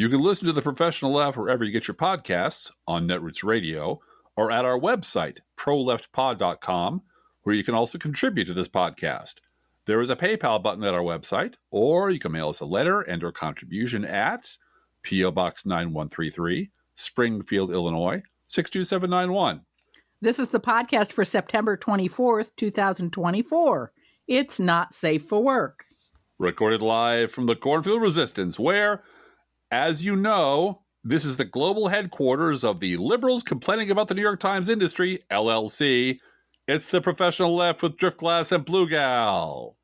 You can listen to The Professional Left wherever you get your podcasts, on Netroots Radio, or at our website, proleftpod.com, where you can also contribute to this podcast. There is a PayPal button at our website, or you can mail us a letter and or contribution at P.O. Box 9133, Springfield, Illinois, 62791. This is the podcast for September 24th, 2024. It's not safe for work. Recorded live from the Cornfield Resistance, where, as you know, this is the global headquarters of the liberals complaining about the New York Times industry, LLC. It's The Professional Left with Driftglass and Blue Gal.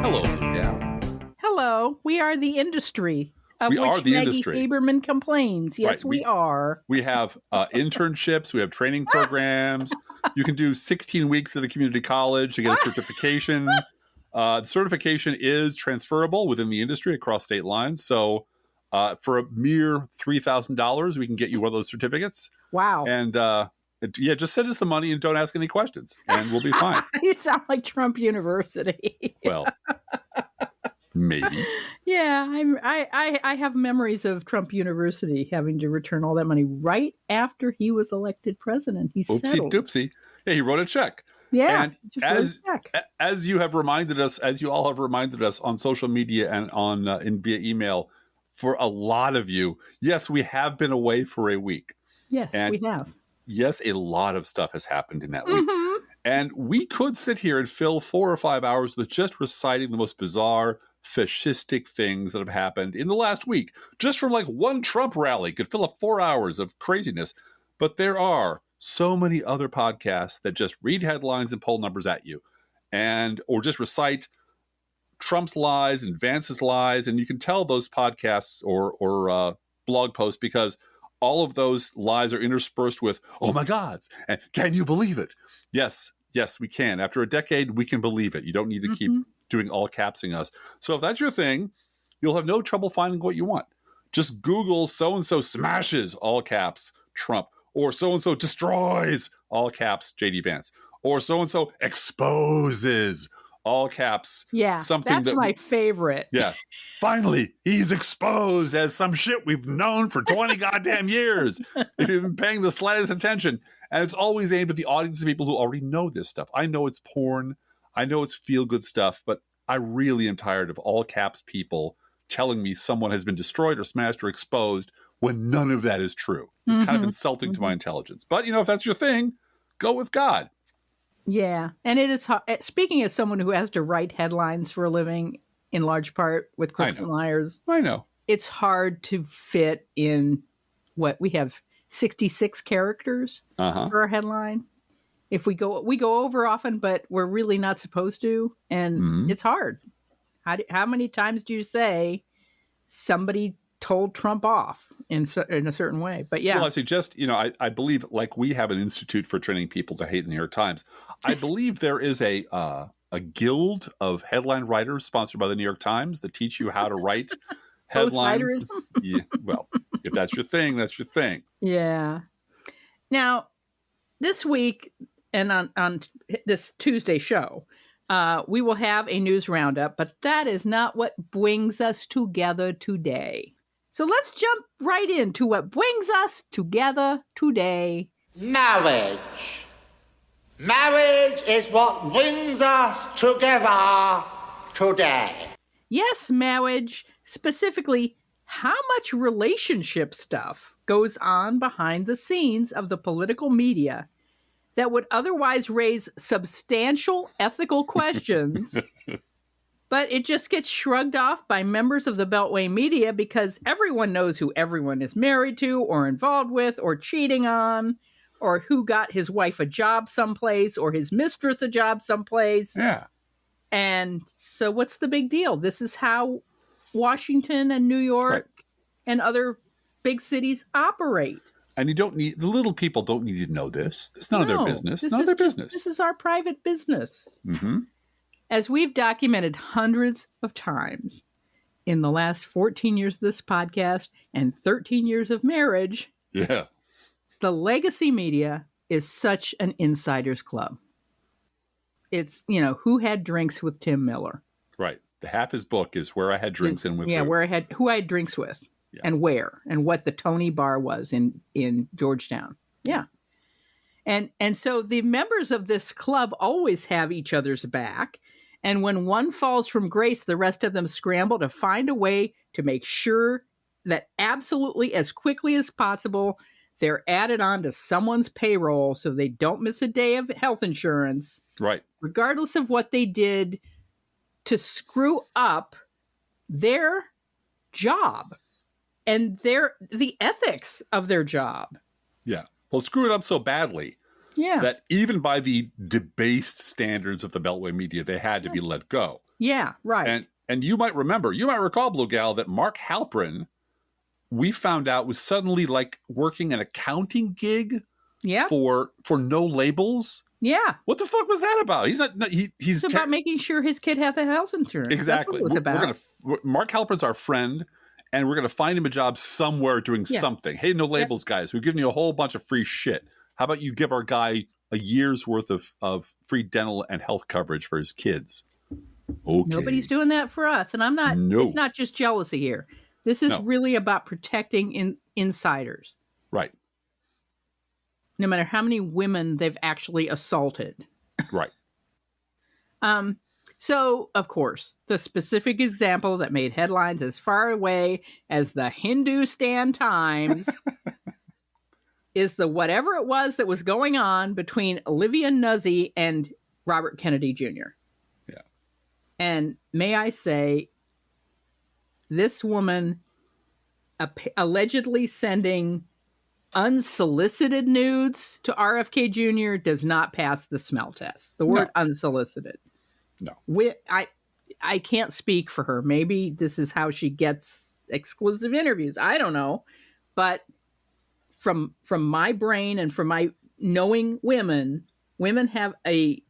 Hello, Blue Gal. Hello. We are the industry of which Maggie Haberman complains. Yes, right. we are. We have internships. We have training programs. You can do 16 weeks at a community college to get a certification. The certification is transferable within the industry across state lines. So for a mere $3,000, we can get you one of those certificates. Wow. And just send us the money and don't ask any questions, and we'll be fine. You sound like Trump University. Well, maybe. Yeah, I have memories of Trump University having to return all that money right after he was elected president. He Oopsie settled. doopsie. Yeah, he wrote a check. Yeah, and as you have reminded us, as you all have reminded us on social media and on via email, for a lot of you, yes, we have been away for a week. Yes, we have. Yes, a lot of stuff has happened in that week. And we could sit here and fill 4 or 5 hours with just reciting the most bizarre, fascistic things that have happened in the last week. Just from like one Trump rally could fill up 4 hours of craziness. But there are so many other podcasts that just read headlines and poll numbers at you, or just recite Trump's lies and Vance's lies. And you can tell those podcasts or blog posts because all of those lies are interspersed with, oh my gods, and can you believe it? Yes, we can. After a decade, we can believe it. You don't need to keep doing all capsing us. So if that's your thing, you'll have no trouble finding what you want. Just Google so-and-so smashes, all caps, Trump, or so-and-so destroys, all caps, JD Vance, or so-and-so exposes, all caps. Yeah, something that's my favorite. Yeah. Finally, he's exposed as some shit we've known for 20 goddamn years. If you've been paying the slightest attention. And it's always aimed at the audience of people who already know this stuff. I know it's porn. I know it's feel-good stuff. But I really am tired of all caps people telling me someone has been destroyed or smashed or exposed when none of that is true. It's kind of insulting to my intelligence. But, if that's your thing, go with God. Yeah. And it is hard. Speaking as someone who has to write headlines for a living, in large part with crooks and liars. I know. It's hard to fit in what we have 66 characters for our headline. If we go over often, but we're really not supposed to. And it's hard. How many times do you say somebody told Trump off in a certain way? But yeah. Well, I suggest, I believe, like we have an institute for training people to hate the New York Times. I believe there is a guild of headline writers sponsored by the New York Times that teach you how to write headlines. Yeah, well, if that's your thing, that's your thing. Yeah. Now, this week and on this Tuesday show, we will have a news roundup, but that is not what brings us together today. So let's jump right into what brings us together today. Marriage. Marriage is what brings us together today. Yes, marriage. Specifically, how much relationship stuff goes on behind the scenes of the political media that would otherwise raise substantial ethical questions, but it just gets shrugged off by members of the Beltway media because everyone knows who everyone is married to or involved with or cheating on, or who got his wife a job someplace or his mistress a job someplace. Yeah. And so what's the big deal? This is how Washington and New York and other big cities operate. And the little people don't need to know this. It's none of their business. None of their business. This is our private business. As we've documented hundreds of times in the last 14 years of this podcast and 13 years of marriage. Yeah. The legacy media is such an insider's club. it's, who had drinks with Tim Miller. Right. The half his book is where I had drinks in with Yeah, who. who I had drinks with and where and what the Tony Bar was in Georgetown. Yeah. And so the members of this club always have each other's back. And when one falls from grace, the rest of them scramble to find a way to make sure that absolutely as quickly as possible, they're added on to someone's payroll so they don't miss a day of health insurance. Right. Regardless of what they did to screw up their job and the ethics of their job. Yeah. Well, screw it up so badly that even by the debased standards of the Beltway media, they had to be let go. Yeah, right. And you might recall, Blue Gal, that Mark Halperin, we found out, was suddenly like working an accounting gig for no labels. Yeah. What the fuck was that about? He's not. He's about making sure his kid had the health insurance. Exactly. That's what it was about. Mark Halperin's our friend, and we're gonna find him a job somewhere doing something. Hey, no labels, guys. We're giving you a whole bunch of free shit. How about you give our guy a year's worth of free dental and health coverage for his kids? Okay. Nobody's doing that for us, and I'm not. No. It's not just jealousy here. This is really about protecting insiders. Right. No matter how many women they've actually assaulted. Right. So, of course, the specific example that made headlines as far away as the Hindustan Times is the whatever it was that was going on between Olivia Nuzzi and Robert Kennedy Jr. Yeah. And may I say, this woman allegedly sending unsolicited nudes to RFK Jr. does not pass the smell test. The word unsolicited. No. I can't speak for her. Maybe this is how she gets exclusive interviews. I don't know. But from my brain and from my knowing women have a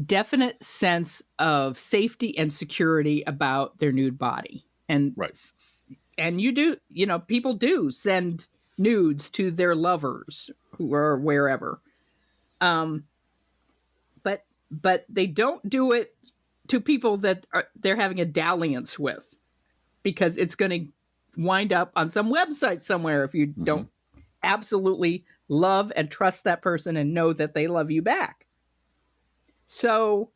definite sense of safety and security about their nude body. And you do, people do send nudes to their lovers who are wherever. But they don't do it to people that they're having a dalliance with, because it's going to wind up on some website somewhere if you don't absolutely love and trust that person and know that they love you back. So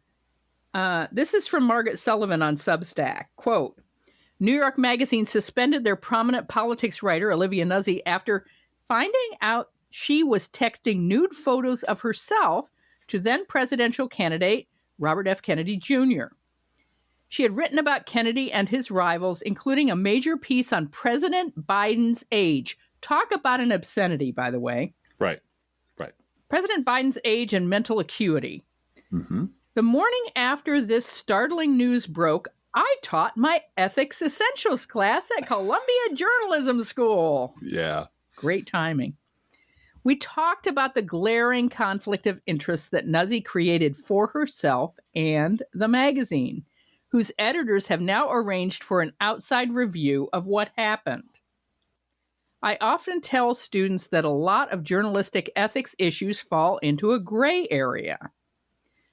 this is from Margaret Sullivan on Substack. Quote, New York Magazine suspended their prominent politics writer, Olivia Nuzzi, after finding out she was texting nude photos of herself to then presidential candidate Robert F. Kennedy Jr. She had written about Kennedy and his rivals, including a major piece on President Biden's age. Talk about an obscenity, by the way. Right. President Biden's age and mental acuity. Mm-hmm. The morning after this startling news broke, I taught my ethics essentials class at Columbia Journalism School. Yeah. Great timing. We talked about the glaring conflict of interest that Nuzzi created for herself and the magazine, whose editors have now arranged for an outside review of what happened. I often tell students that a lot of journalistic ethics issues fall into a gray area.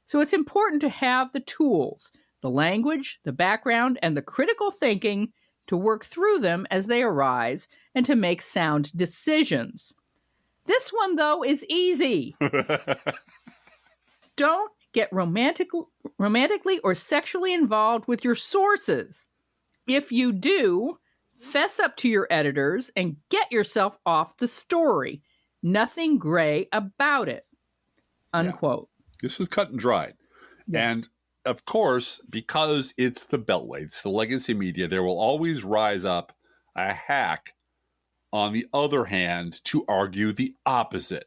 So it's important to have the tools, the language, the background, and the critical thinking to work through them as they arise and to make sound decisions. This one, though, is easy. Don't get romantically or sexually involved with your sources. If you do, fess up to your editors and get yourself off the story. Nothing gray about it. Unquote. Yeah. This was cut and dried. Yeah. And of course, because it's the Beltway, it's the legacy media, there will always rise up a hack on the other hand to argue the opposite.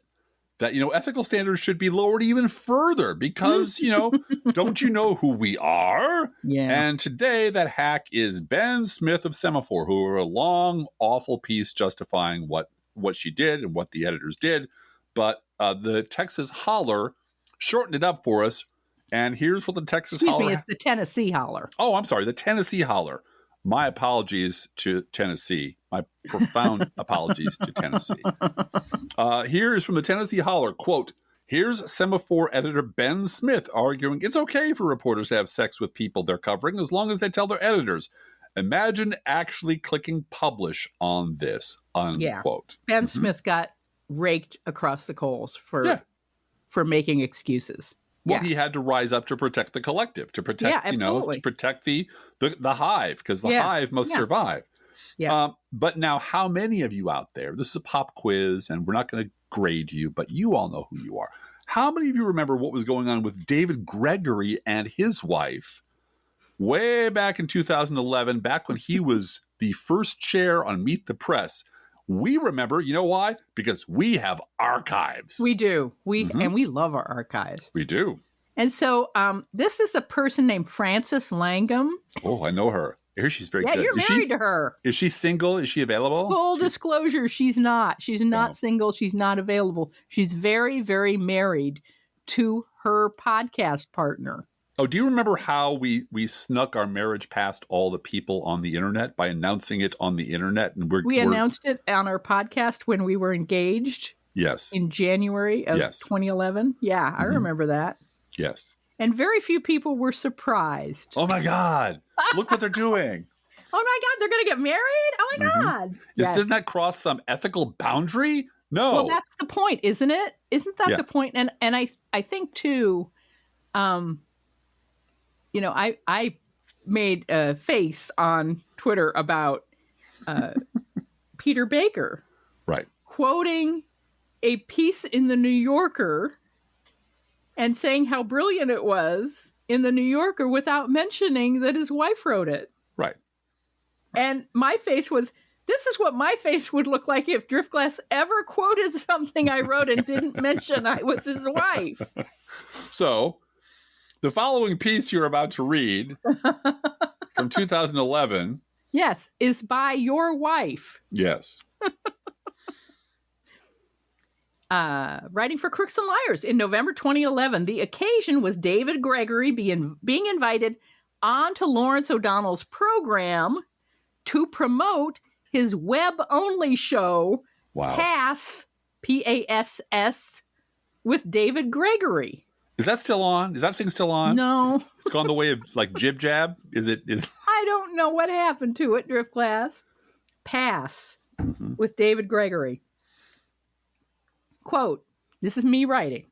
That, ethical standards should be lowered even further because, don't you know who we are? Yeah. And today that hack is Ben Smith of Semaphore, who wrote a long, awful piece justifying what she did and what the editors did. But the Texas Holler shortened it up for us. And here's what the Texas Holler... Excuse me, it's the Tennessee Holler. Oh, I'm sorry, the Tennessee Holler. My apologies to Tennessee. My profound apologies to Tennessee. Here is from the Tennessee Holler, quote, Here's Semaphore editor Ben Smith arguing it's okay for reporters to have sex with people they're covering as long as they tell their editors. Imagine actually clicking publish on this, unquote. Yeah. Ben Smith got raked across the coals for making excuses. Well, he had to rise up to protect the collective, to protect, to protect the hive, because the hive must survive. Yeah. But now, how many of you out there, this is a pop quiz, and we're not going to grade you, but you all know who you are. How many of you remember what was going on with David Gregory and his wife way back in 2011, back when he was the first chair on Meet the Press? We remember, you know why? Because we have archives. We do. And we love our archives. We do. And so this is a person named Frances Langham. Oh, I know her. I hear she's very good. Yeah, you're married to her. Is she single? Is she available? Full disclosure, she's not. She's not single. She's not available. She's very, very married to her podcast partner. Oh, do you remember how we snuck our marriage past all the people on the internet by announcing it on the internet? And we announced it on our podcast when we were engaged. Yes. In January of 2011. Yeah, I remember that. Yes. And very few people were surprised. Oh, my God. Look what they're doing. Oh, my God. They're going to get married? Oh, my God. Doesn't that cross some ethical boundary? No. Well, that's the point, isn't it? Isn't that the point? And I think, too, I made a face on Twitter about Peter Baker. Right. Quoting a piece in the New Yorker and saying how brilliant it was in the New Yorker without mentioning that his wife wrote it. Right. And my face was, this is what my face would look like if Driftglass ever quoted something I wrote and didn't mention I was his wife. So, the following piece you're about to read from 2011. Yes, is by your wife. Yes. Writing for Crooks and Liars in November 2011. The occasion was David Gregory being invited onto Lawrence O'Donnell's program to promote his web-only show, Pass, P-A-S-S, with David Gregory. Is that still on? Is that thing still on? No. It's gone the way of like Jib Jab? Is I don't know what happened to it, Driftglass. Pass with David Gregory. Quote, this is me writing.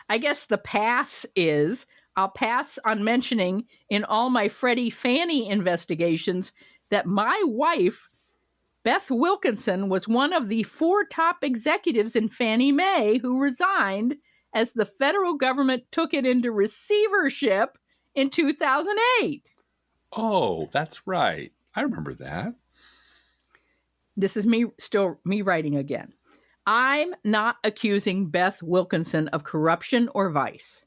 I guess the pass is, I'll pass on mentioning in all my Freddie Fannie investigations that my wife, Beth Wilkinson, was one of the 4 top executives in Fannie Mae who resigned as the federal government took it into receivership in 2008. Oh, that's right. I remember that. This is me writing again. I'm not accusing Beth Wilkinson of corruption or vice.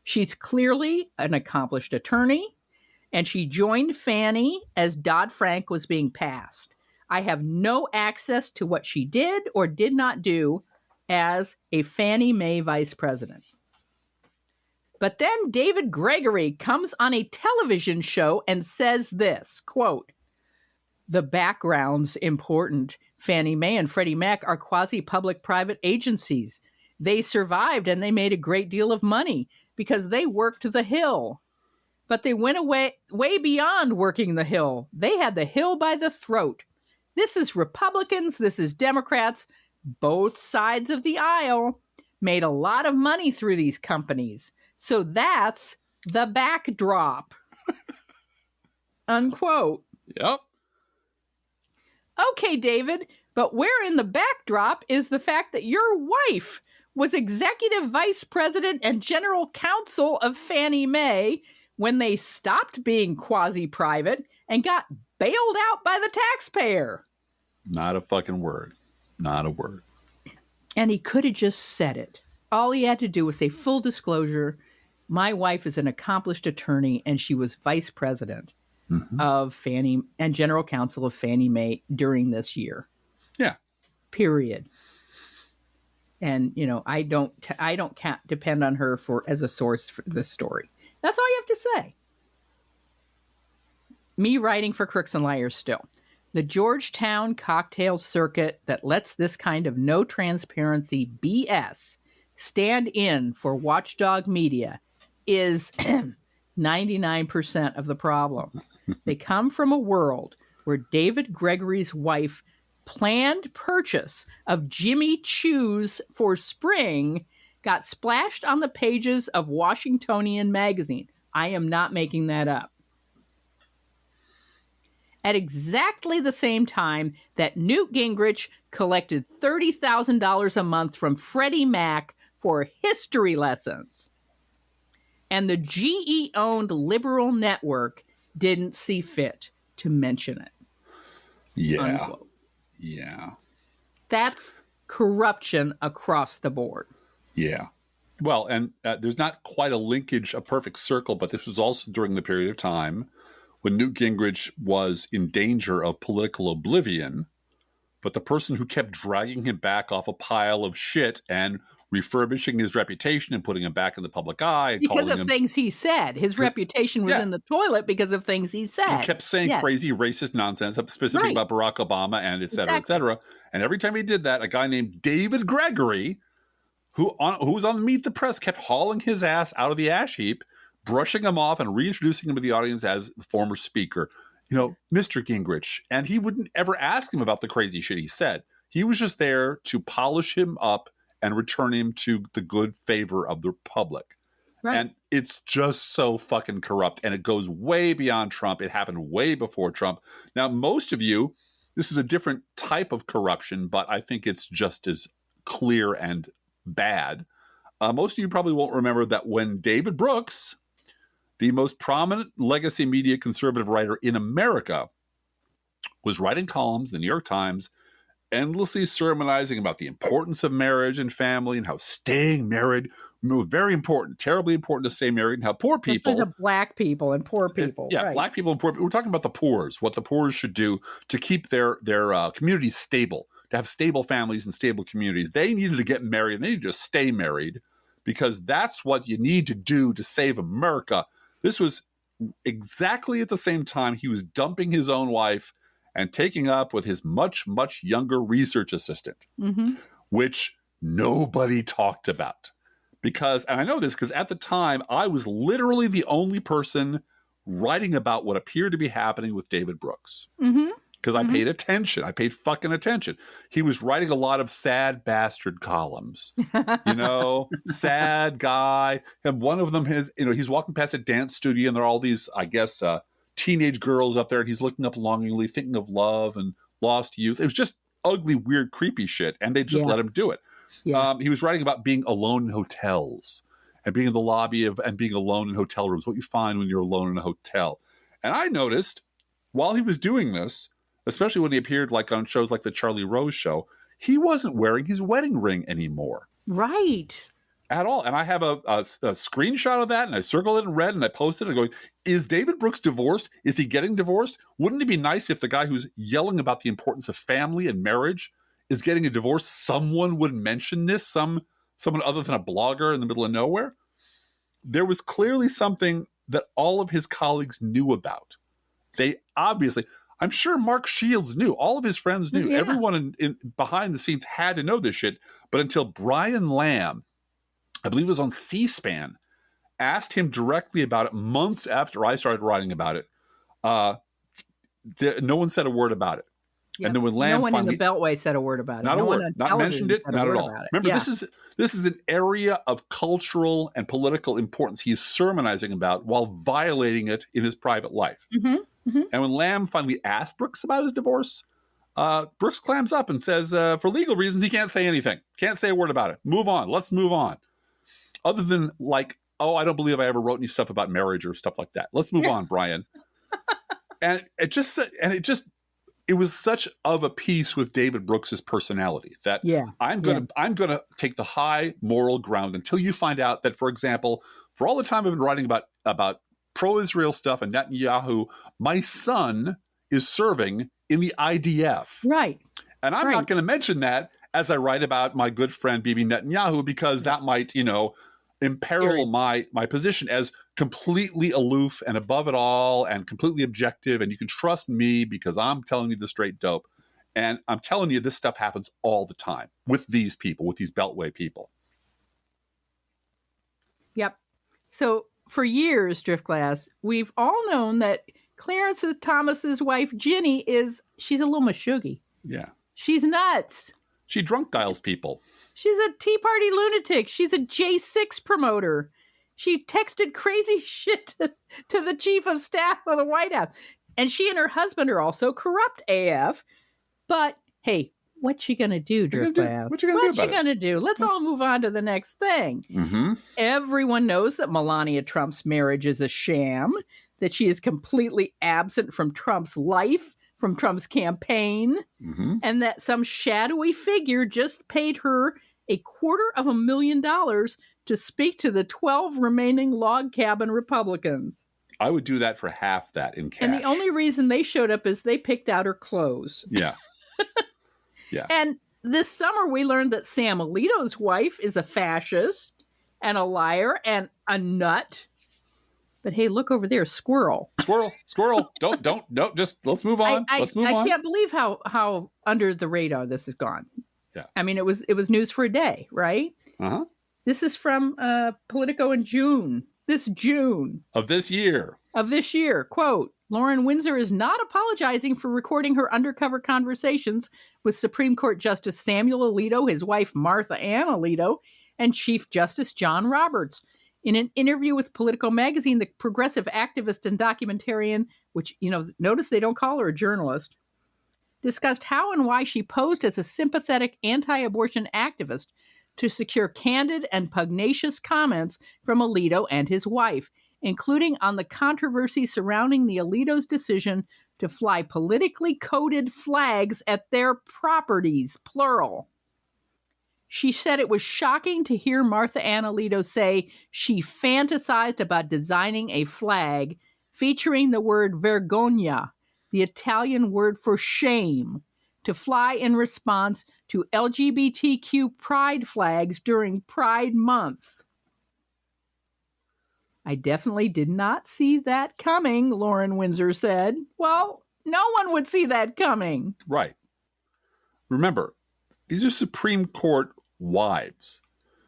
She's clearly an accomplished attorney, and she joined Fannie as Dodd-Frank was being passed. I have no access to what she did or did not do as a Fannie Mae vice president. But then David Gregory comes on a television show and says this, quote, the background's important. Fannie Mae and Freddie Mac are quasi-public private agencies. They survived and they made a great deal of money because they worked the Hill. But they went way beyond working the Hill. They had the Hill by the throat. This is Republicans, this is Democrats. Both sides of the aisle made a lot of money through these companies. So that's the backdrop. Unquote. Yep. Okay, David, but where in the backdrop is the fact that your wife was executive vice president and general counsel of Fannie Mae when they stopped being quasi-private and got bailed out by the taxpayer? Not a fucking word. Not a word. And he could have just said it. All he had to do was say, full disclosure, my wife is an accomplished attorney and she was vice president of Fannie and general counsel of Fannie Mae during this year. Yeah. Period. And, I can't depend on her as a source for this story. That's all you have to say. Me writing for Crooks and Liars still. The Georgetown cocktail circuit that lets this kind of no transparency BS stand in for watchdog media is 99% of the problem. They come from a world where David Gregory's wife planned purchase of Jimmy Choo's for spring got splashed on the pages of Washingtonian magazine. I am not making that up. At exactly the same time that Newt Gingrich collected $30,000 a month from Freddie Mac for history lessons. And the GE-owned liberal network didn't see fit to mention it. Yeah. Unquote. Yeah. That's corruption across the board. Yeah. Well, and there's not quite a linkage, a perfect circle, but this was also during the period of time when Newt Gingrich was in danger of political oblivion, but the person who kept dragging him back off a pile of shit and refurbishing his reputation and putting him back in the public eye. And because of things he said. His reputation was in the toilet because of things he said. He kept saying crazy racist nonsense, specifically about Barack Obama and et cetera, et cetera. And every time he did that, a guy named David Gregory, who was on Meet the Press, kept hauling his ass out of the ash heap, brushing him off and reintroducing him to the audience as the former speaker. You know, Mr. Gingrich. And he wouldn't ever ask him about the crazy shit he said. He was just there to polish him up and return him to the good favor of the public. Right. And it's just so fucking corrupt. And it goes way beyond Trump. It happened way before Trump. Now, most of you, this is a different type of corruption, but I think it's just as clear and bad. Most of you probably won't remember that when David Brooks, the most prominent legacy media conservative writer in America, was writing columns in the New York Times, endlessly sermonizing about the importance of marriage and family and how staying married was very important, terribly important to stay married, and how poor people, the black people and poor people, black people and poor people. We're talking about the poors, what the poors should do to keep their communities stable, to have stable families and stable communities. They needed to get married, and they needed to stay married because that's what you need to do to save America. This was exactly at the same time he was dumping his own wife and taking up with his much, much younger research assistant, which nobody talked about. Because, and I know this because at the time, I was literally the only person writing about what appeared to be happening with David Brooks. Because I paid attention. I paid fucking attention. He was writing a lot of sad bastard columns. You know, sad guy. And one of them he's walking past a dance studio and there are all these, I guess, teenage girls up there, and he's looking up longingly, thinking of love and lost youth. It was just ugly, weird, creepy shit, and they just let him do it. He was writing about being alone in hotels and being in the lobby and being alone in hotel rooms, what you find when you're alone in a hotel. And I noticed while he was doing this, especially when he appeared like on shows like the Charlie Rose Show, he wasn't wearing his wedding ring anymore. Right. At all. And I have a screenshot of that, and I circled it in red, and I posted it going, is David Brooks divorced? Is he getting divorced? Wouldn't it be nice if the guy who's yelling about the importance of family and marriage is getting a divorce? Someone would mention this, someone other than a blogger in the middle of nowhere. There was clearly something that all of his colleagues knew about. They obviously, I'm sure Mark Shields knew, all of his friends knew, everyone in behind the scenes had to know this shit. But until Brian Lamb, I believe it was on C-SPAN, asked him directly about it months after I started writing about it. No one said a word about it. Yep. And then when Lamb no one in the Beltway said a word about it. Not a word. Not mentioned it. Not at all. Remember, Yeah. this is an area of cultural and political importance he's sermonizing about while violating it in his private life. And when Lamb finally asked Brooks about his divorce, Brooks clams up and says, for legal reasons, he can't say anything. Can't say a word about it. Move on. Let's move on. Other than like, oh, I don't believe I ever wrote any stuff about marriage or stuff like that. Let's move on, Brian. And it was such of a piece with David Brooks's personality that I'm gonna take the high moral ground until you find out that, for example, for all the time I've been writing about pro-Israel stuff and Netanyahu, my son is serving in the IDF. Right. And I'm not going to mention that as I write about my good friend Bibi Netanyahu, because that might, imperil my position as completely aloof and above it all and completely objective. And you can trust me because I'm telling you the straight dope. And I'm telling you, this stuff happens all the time with these people, with these Beltway people. Yep. So for years, Driftglass, we've all known that Clarence Thomas's wife, Ginny, she's a little mashuggy. Yeah. She's nuts. She drunk dials people. She's a Tea Party lunatic. She's a J6 promoter. She texted crazy shit to the chief of staff of the White House. And she and her husband are also corrupt AF. But, hey, what's she going to do, Driftglass? What's she going to do? Let's all move on to the next thing. Mm-hmm. Everyone knows that Melania Trump's marriage is a sham, that she is completely absent from Trump's life, from Trump's campaign, and that some shadowy figure just paid her $250,000 to speak to the 12 remaining log cabin Republicans. I would do that for half that in cash. And the only reason they showed up is they picked out her clothes. Yeah. Yeah. And this summer we learned that Sam Alito's wife is a fascist and a liar and a nut. But hey, look over there, squirrel. Squirrel. Don't, just let's move on. Let's move on. I can't believe how under the radar this has gone. Yeah. I mean, it was news for a day, right? Uh-huh. This is from Politico in June. This June. Of this year. Quote, Lauren Windsor is not apologizing for recording her undercover conversations with Supreme Court Justice Samuel Alito, his wife Martha Ann Alito, and Chief Justice John Roberts. In an interview with Politico magazine, the progressive activist and documentarian, which, notice they don't call her a journalist, discussed how and why she posed as a sympathetic anti-abortion activist to secure candid and pugnacious comments from Alito and his wife, including on the controversy surrounding the Alito's decision to fly politically coded flags at their properties, plural. She said it was shocking to hear Martha Ann Alito say she fantasized about designing a flag featuring the word vergogna, the Italian word for shame, to fly in response to LGBTQ pride flags during Pride Month. I definitely did not see that coming, Lauren Windsor said. Well, no one would see that coming. Right. Remember, these are Supreme Court wives.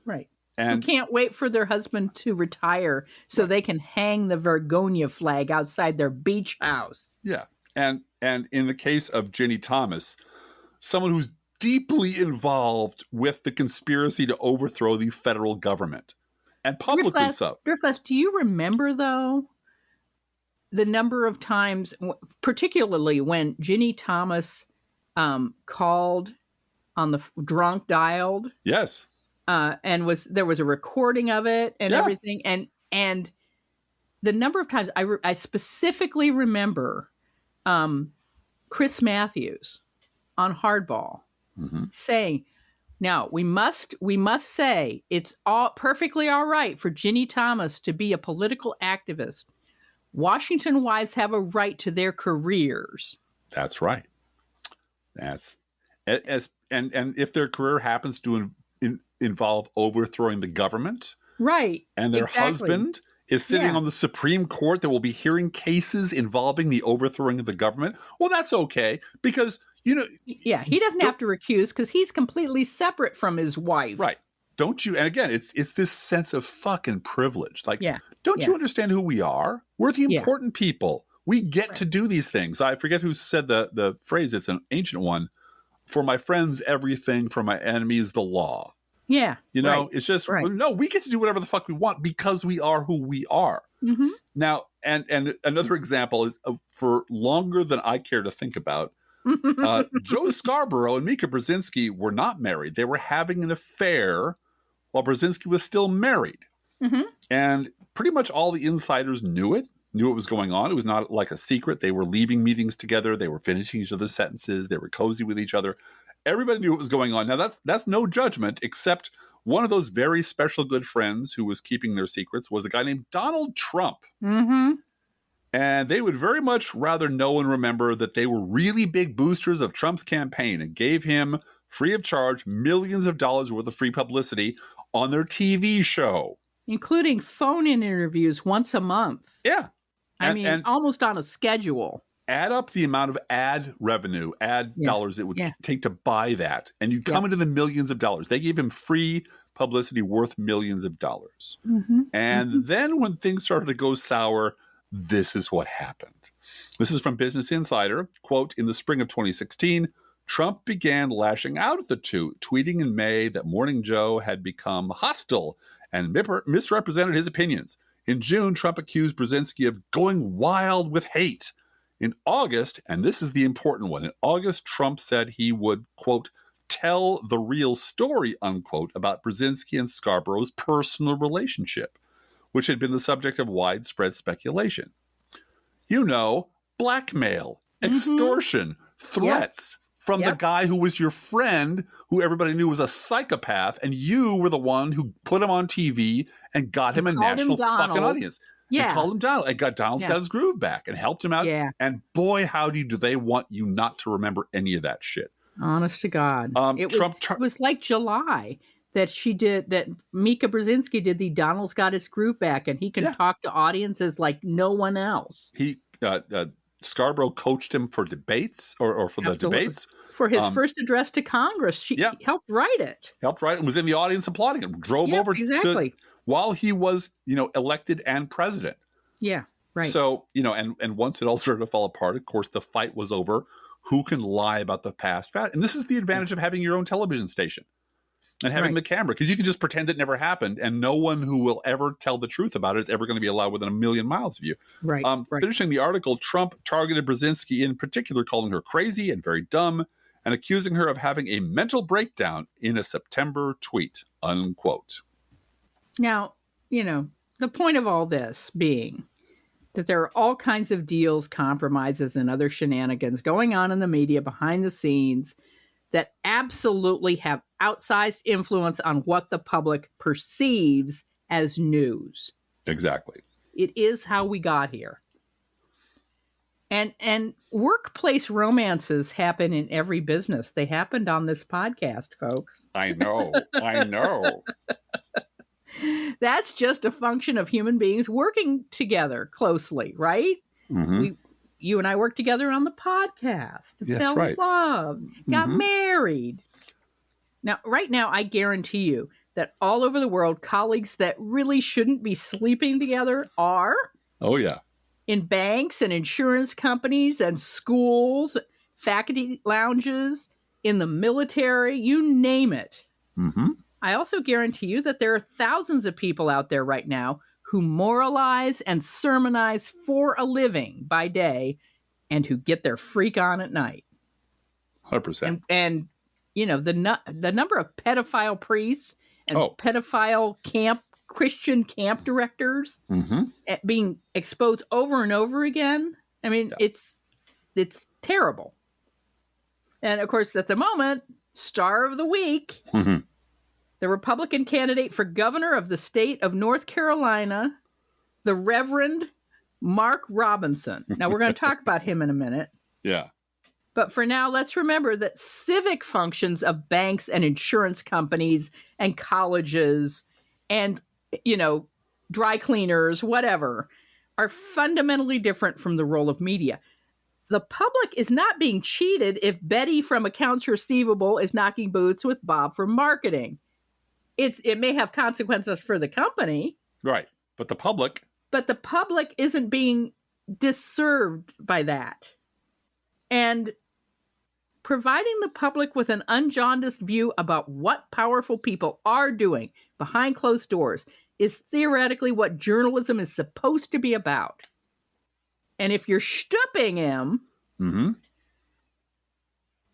Right. And who can't wait for their husband to retire so they can hang the Vergogna flag outside their beach house. Yeah. And in the case of Ginny Thomas, someone who's deeply involved with the conspiracy to overthrow the federal government. And publicly so. Driftglass, do you remember, though, the number of times, particularly when Ginny Thomas called on the drunk dialed? Yes. And there was a recording of it and everything. And the number of times I specifically remember Chris Matthews on Hardball saying, now we must say it's all perfectly all right for Ginny Thomas to be a political activist. Washington wives have a right to their careers. That's right. That's and if their career happens to involve overthrowing the government, right, and their husband is sitting on the Supreme Court that will be hearing cases involving the overthrowing of the government, well, that's okay because he doesn't have to recuse because he's completely separate from his wife, right? Don't you? And again, it's this sense of fucking privilege. Like, don't you understand who we are? We're the important people. We get to do these things. I forget who said the phrase. It's an ancient one. For my friends, everything. For my enemies, the law. Yeah. It's just, no, we get to do whatever the fuck we want because we are who we are. Mm-hmm. Now, and another example is for longer than I care to think about, Joe Scarborough and Mika Brzezinski were not married. They were having an affair while Brzezinski was still married. Mm-hmm. And pretty much all the insiders knew what was going on. It was not like a secret. They were leaving meetings together. They were finishing each other's sentences. They were cozy with each other. Everybody knew what was going on. Now, that's no judgment, except one of those very special good friends who was keeping their secrets was a guy named Donald Trump. Mm-hmm. And they would very much rather know and remember that they were really big boosters of Trump's campaign and gave him, free of charge, millions of dollars worth of free publicity on their TV show. Including phone-in interviews once a month. Yeah. I mean, almost on a schedule. Add up the amount of ad revenue, dollars it would take to buy that, and you come into the millions of dollars. They gave him free publicity worth millions of dollars. Mm-hmm. And then when things started to go sour, this is what happened. This is from Business Insider. Quote, in the spring of 2016, Trump began lashing out at the two, tweeting in May that Morning Joe had become hostile and misrepresented his opinions. In June, Trump accused Brzezinski of going wild with hate. In August, and this is the important one, in August, Trump said he would, quote, tell the real story, unquote, about Brzezinski and Scarborough's personal relationship, which had been the subject of widespread speculation. You know, blackmail, extortion, threats from the guy who was your friend, who everybody knew was a psychopath, and you were the one who put him on TV and got him a national fucking audience. Yeah. And called him Donald. And Donald's got his groove back and helped him out. Yeah. And boy, howdy, do they want you not to remember any of that shit. Honest to God. It was like July that Mika Brzezinski did the Donald's got his groove back, and he can talk to audiences like no one else. Scarborough coached him for debates or for the debates. For his first address to Congress. He helped write it. And was in the audience applauding him. Drove over while he was, elected and president. Yeah, right. So, and once it all started to fall apart, of course, the fight was over. Who can lie about the past? And this is the advantage of having your own television station and having the camera, because you can just pretend it never happened, and no one who will ever tell the truth about it is ever going to be allowed within a million miles of you. Right. Finishing the article, Trump targeted Brzezinski in particular, calling her crazy and very dumb, and accusing her of having a mental breakdown in a September tweet, unquote. Now, the point of all this being that there are all kinds of deals, compromises, and other shenanigans going on in the media behind the scenes that absolutely have outsized influence on what the public perceives as news. Exactly. It is how we got here. And workplace romances happen in every business. They happened on this podcast, folks. I know. That's just a function of human beings working together closely, right? Mm-hmm. You and I worked together on the podcast. Yes, fell right. in love, got married. Now, right now, I guarantee you that all over the world, colleagues that really shouldn't be sleeping together are. Oh, yeah. In banks and insurance companies and schools, faculty lounges, in the military, you name it. Mm-hmm. I also guarantee you that there are thousands of people out there right now who moralize and sermonize for a living by day and who get their freak on at night. 100%. And the number of pedophile priests and pedophile Christian camp directors being exposed over and over again. I mean, it's terrible. And of course, at the moment, star of the week, the Republican candidate for governor of the state of North Carolina, the Reverend Mark Robinson. Now, we're going to talk about him in a minute. Yeah. But for now, let's remember that civic functions of banks and insurance companies and colleges and, dry cleaners, whatever, are fundamentally different from the role of media. The public is not being cheated if Betty from accounts receivable is knocking boots with Bob from marketing. It may have consequences for the company. Right. But the public isn't being disserved by that. And providing the public with an unjaundiced view about what powerful people are doing behind closed doors is theoretically what journalism is supposed to be about. And if you're stooping him,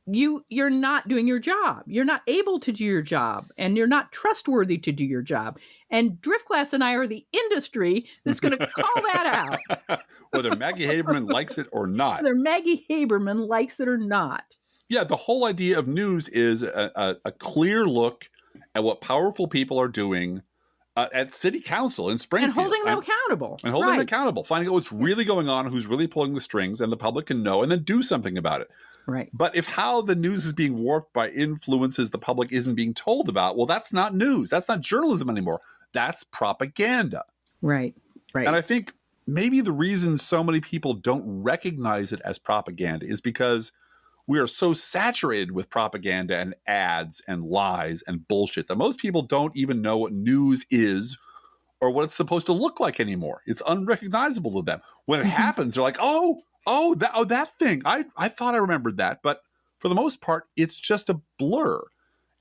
you're not doing your job. You're not able to do your job, and you're not trustworthy to do your job. And Driftglass and I are the industry that's going to call that out. Whether Maggie Haberman likes it or not. Whether Maggie Haberman likes it or not. Yeah, the whole idea of news is a clear look at what powerful people are doing at city council in Springfield. And holding them accountable. And holding them accountable. Finding out what's really going on, who's really pulling the strings, and the public can know and then do something about it. Right. But if how the news is being warped by influences the public isn't being told about, well, that's not news. That's not journalism anymore. That's propaganda. Right. And I think maybe the reason so many people don't recognize it as propaganda is because we are so saturated with propaganda and ads and lies and bullshit that most people don't even know what news is or what it's supposed to look like anymore. It's unrecognizable to them. When it happens, they're like, that thing. I thought I remembered that. But for the most part, it's just a blur.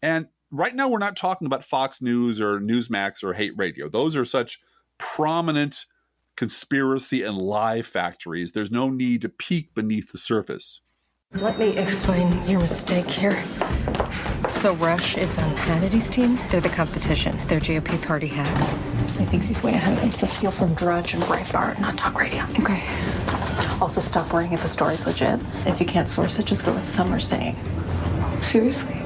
And right now, we're not talking about Fox News or Newsmax or Hate Radio. Those are such prominent conspiracy and lie factories. There's no need to peek beneath the surface. Let me explain your mistake here. So Rush is on Hannity's team? They're the competition. They're GOP party hacks. So he thinks he's way ahead of them, so steal from Drudge and Breitbart, not talk radio. Okay. Also, stop worrying if a story's legit. If you can't source it, just go with some are saying. Seriously.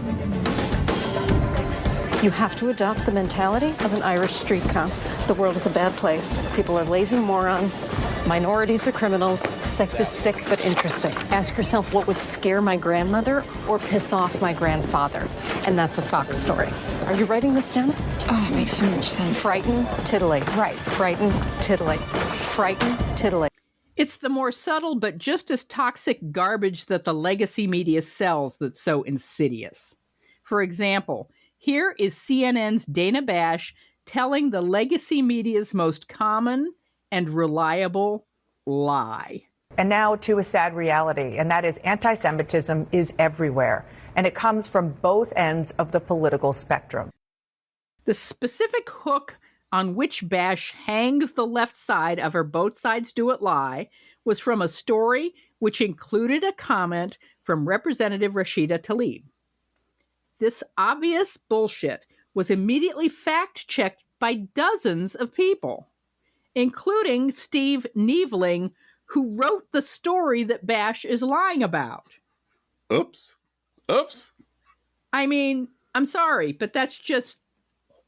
You have to adopt the mentality of an Irish street cop. The world is a bad place. People are lazy morons. Minorities are criminals. Sex is sick but interesting. Ask yourself what would scare my grandmother or piss off my grandfather. And that's a Fox story. Are you writing this down? Oh, it makes so much sense. Frighten, titillate. Right. Frighten, titillate. Frighten, titillate. It's the more subtle but just as toxic garbage that the legacy media sells that's so insidious. For example, here is CNN's Dana Bash telling the legacy media's most common and reliable lie. And now to a sad reality, and that is anti-Semitism is everywhere, and it comes from both ends of the political spectrum. The specific hook on which Bash hangs the left side of her both sides do it lie was from a story which included a comment from Representative Rashida Tlaib. This obvious bullshit was immediately fact-checked by dozens of people, including Steve Neveling, who wrote the story that Bash is lying about. Oops. I mean, I'm sorry, but that's just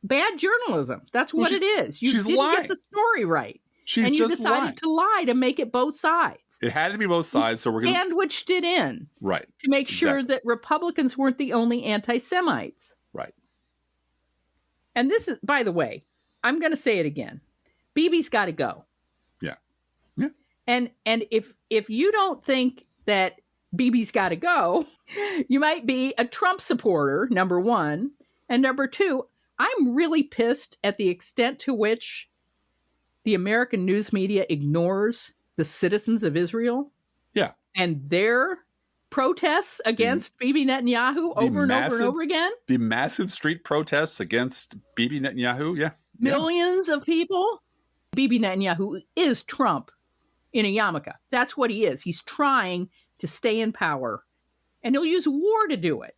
bad journalism. That's what it is. You didn't lying. get the story right. And you just decided lying. to lie to make it both sides. It had to be both sides, so we're going to... Sandwiched it in. Right. To make sure that Republicans weren't the only anti-Semites. Right. And this is, by the way, I'm going to say it again. Bibi's got to go. Yeah. And if you don't think that Bibi's got to go, you might be a Trump supporter, number one. And number two, I'm really pissed at the extent to which the American news media ignores the citizens of Israel. Yeah. And their protests against Bibi Netanyahu over and over again. The massive street protests against Bibi Netanyahu, yeah. Millions of people. Bibi Netanyahu is Trump in a yarmulke. That's what he is. He's trying to stay in power. And he'll use war to do it.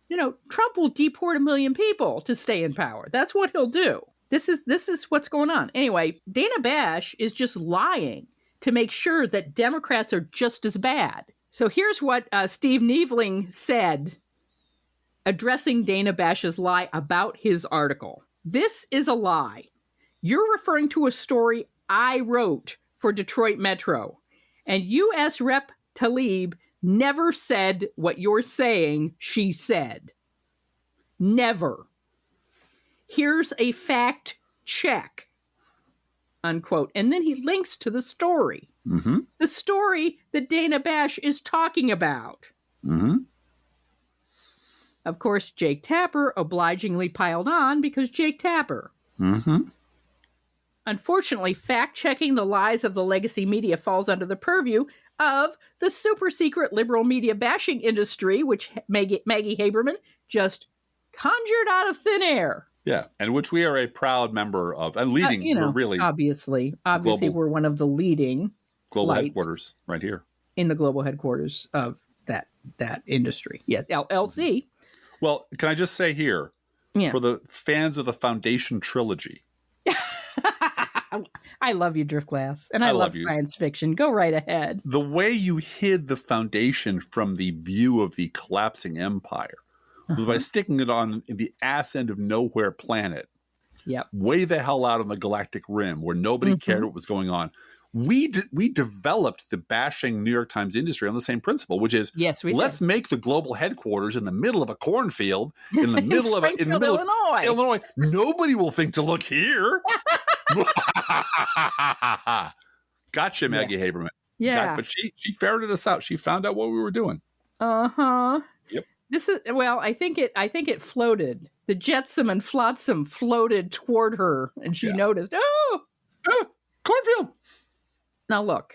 You know, Trump will deport 1 million people to stay in power. That's what he'll do. This is what's going on. Anyway, Dana Bash is just lying to make sure that Democrats are just as bad. So here's what Steve Neveling said, addressing Dana Bash's lie about his article. This is a lie. You're referring to a story I wrote for Detroit Metro, and U.S. Rep. Tlaib never said what you're saying she said. Never. Here's a fact check, unquote. And then he links to the story. Mm-hmm. The story that Dana Bash is talking about. Mm-hmm. Of course, Jake Tapper obligingly piled on because Jake Tapper. Mm-hmm. Unfortunately, fact-checking the lies of the legacy media falls under the purview of the super-secret liberal media bashing industry, which Maggie Haberman just conjured out of thin air. Yeah, and which we are a proud member of and leading. We're really obviously global, we're one of the leading global headquarters right here in the global headquarters of that industry. Yeah, LLC. Well, can I just say here for the fans of the Foundation trilogy? I love you, Driftglass, and I love science fiction. Go right ahead. The way you hid the Foundation from the view of the collapsing empire was by sticking it on the ass end of nowhere planet. Yep. Way the hell out on the galactic rim where nobody cared what was going on. We developed the bashing New York Times industry on the same principle, which is let's make the global headquarters in the middle of a cornfield, in the middle of Illinois. Nobody will think to look here. Gotcha, Maggie Haberman. Yeah. But she ferreted us out. She found out what we were doing. Uh-huh. Yep. This is, well, I think it floated. The jetsam and flotsam floated toward her, and she noticed, oh! Cornfield! Now look,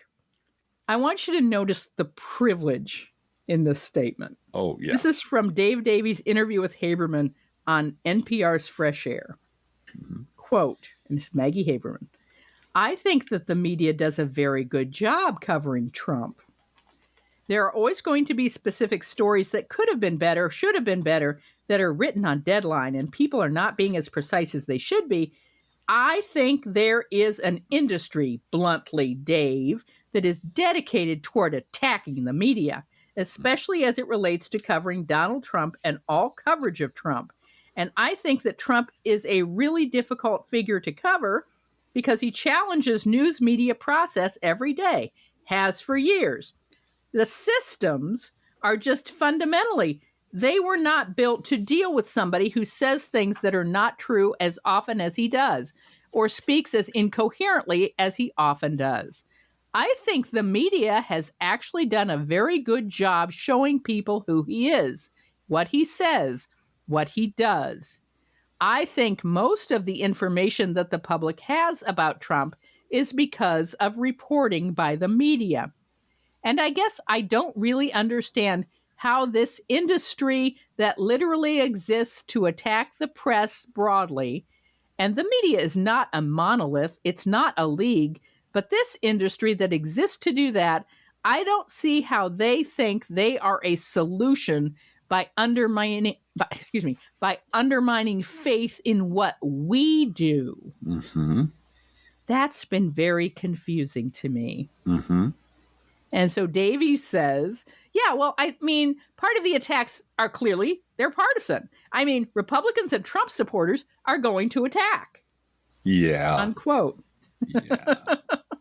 I want you to notice the privilege in this statement. Oh, yeah. This is from Dave Davies' interview with Haberman on NPR's Fresh Air. Mm-hmm. Quote, and this is Maggie Haberman, I think that the media does a very good job covering Trump. There are always going to be specific stories that could have been better, should have been better, that are written on deadline, and people are not being as precise as they should be. I think there is an industry, bluntly, Dave, that is dedicated toward attacking the media, especially as it relates to covering Donald Trump and all coverage of Trump. And I think that Trump is a really difficult figure to cover because he challenges news media process every day, has for years. The systems are just fundamentally, they were not built to deal with somebody who says things that are not true as often as he does, or speaks as incoherently as he often does. I think the media has actually done a very good job showing people who he is, what he says, what he does. I think most of the information that the public has about Trump is because of reporting by the media. And I guess I don't really understand how this industry that literally exists to attack the press broadly, and the media is not a monolith, it's not a league, but this industry that exists to do that, I don't see how they think they are a solution by undermining faith in what we do. Mm-hmm. That's been very confusing to me. Mm-hmm. And so Davies says, yeah, well, I mean, part of the attacks are clearly, they're partisan. I mean, Republicans and Trump supporters are going to attack. Yeah. Unquote. Yeah.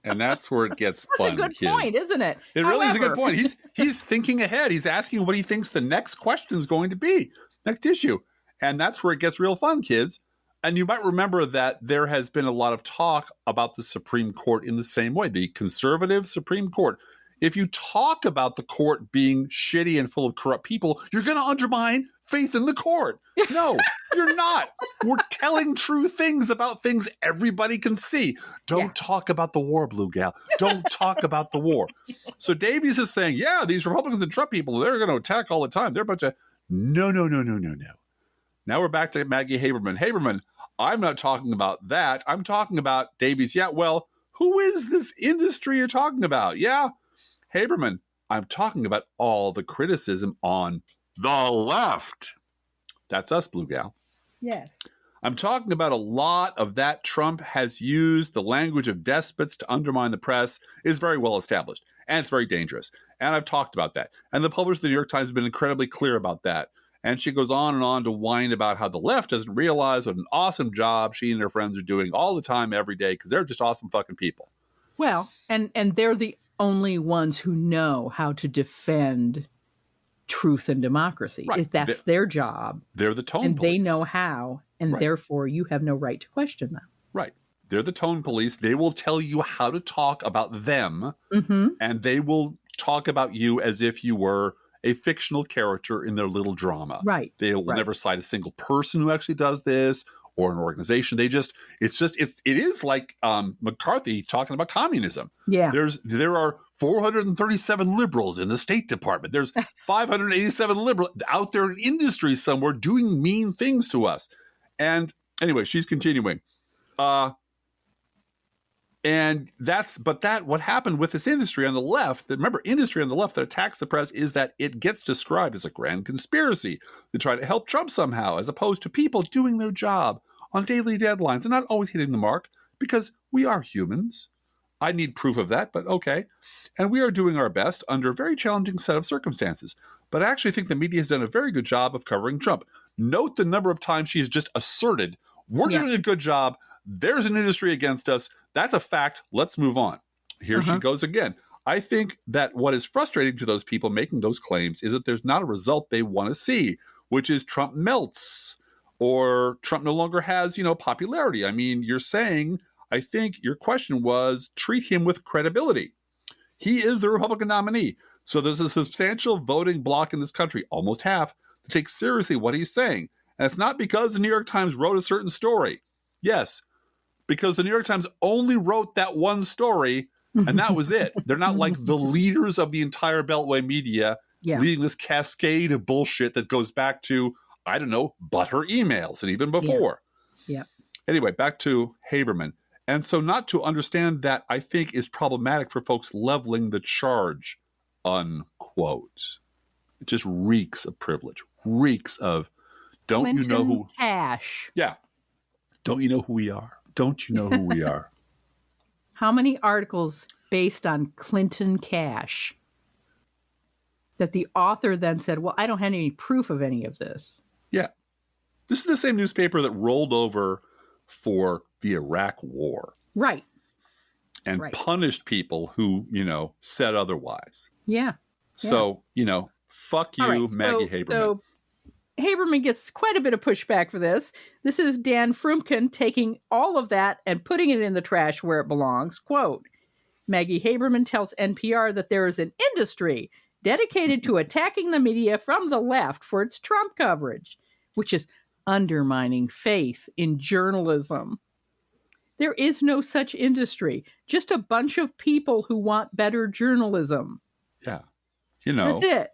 And that's where it gets fun. That's a good kids. point, isn't it? It really is a good point. He's thinking ahead. He's asking what he thinks the next question is going to be, next issue. And that's where it gets real fun, kids. And you might remember that there has been a lot of talk about the Supreme Court in the same way, the conservative Supreme Court. If you talk about the court being shitty and full of corrupt people, you're going to undermine faith in the court. No, you're not. We're telling true things about things everybody can see. Don't talk about the war, Blue Gal. Don't talk about the war. So Davies is saying, yeah, these Republicans and Trump people, they're going to attack all the time. They're a bunch of no. Now we're back to Maggie Haberman. Haberman, I'm not talking about that. I'm talking about Davies. Yeah, well, who is this industry you're talking about? Yeah. Haberman, I'm talking about all the criticism on the left. That's us, Blue Gal. Yes. I'm talking about a lot of that Trump has used the language of despots to undermine the press is very well established, and it's very dangerous. And I've talked about that. And the publisher of the New York Times has been incredibly clear about that. And she goes on and on to whine about how the left doesn't realize what an awesome job she and her friends are doing all the time, every day, because they're just awesome fucking people. Well, and they're the only ones who know how to defend truth and democracy. Right. That's their job. They're the tone and police. They know how, and therefore you have no right to question them. Right. They're the tone police. They will tell you how to talk about them, and they will talk about you as if you were a fictional character in their little drama. Right. They will never cite a single person who actually does this or an organization. It is like McCarthy talking about communism. Yeah. There are 437 liberals in the State Department. There's 587 liberals out there in industry somewhere doing mean things to us. And anyway, she's continuing. What happened with this industry on the left, remember, industry on the left that attacks the press is that it gets described as a grand conspiracy to try to help Trump somehow, as opposed to people doing their job on daily deadlines and not always hitting the mark, because we are humans. I need proof of that, but okay. And we are doing our best under a very challenging set of circumstances. But I actually think the media has done a very good job of covering Trump. Note the number of times she has just asserted, we're doing a good job. There's an industry against us. That's a fact. Let's move on. Here she goes again. I think that what is frustrating to those people making those claims is that there's not a result they want to see, which is Trump melts or Trump no longer has, popularity. I mean, you're saying, I think your question was, treat him with credibility. He is the Republican nominee. So there's a substantial voting bloc in this country, almost half, to take seriously what he's saying. And it's not because the New York Times wrote a certain story. Yes, because the New York Times only wrote that one story, and that was it. They're not like the leaders of the entire Beltway media leading this cascade of bullshit that goes back to, I don't know, butter emails and even before. Yeah. Anyway, back to Haberman. And so not to understand that, I think, is problematic for folks leveling the charge, unquote. It just reeks of privilege, reeks of, don't Clinton you know who? Cash. Yeah. Don't you know who we are? Don't you know who we are? How many articles based on Clinton Cash that the author then said, well, I don't have any proof of any of this? Yeah. This is the same newspaper that rolled over for the Iraq War. Right. And punished people who, said otherwise. Yeah. So, fuck you, Maggie Haberman. So Haberman gets quite a bit of pushback for this. This is Dan Frumkin taking all of that and putting it in the trash where it belongs. Quote, Maggie Haberman tells NPR that there is an industry dedicated to attacking the media from the left for its Trump coverage, which is undermining faith in journalism. There is no such industry, just a bunch of people who want better journalism. Yeah. That's it.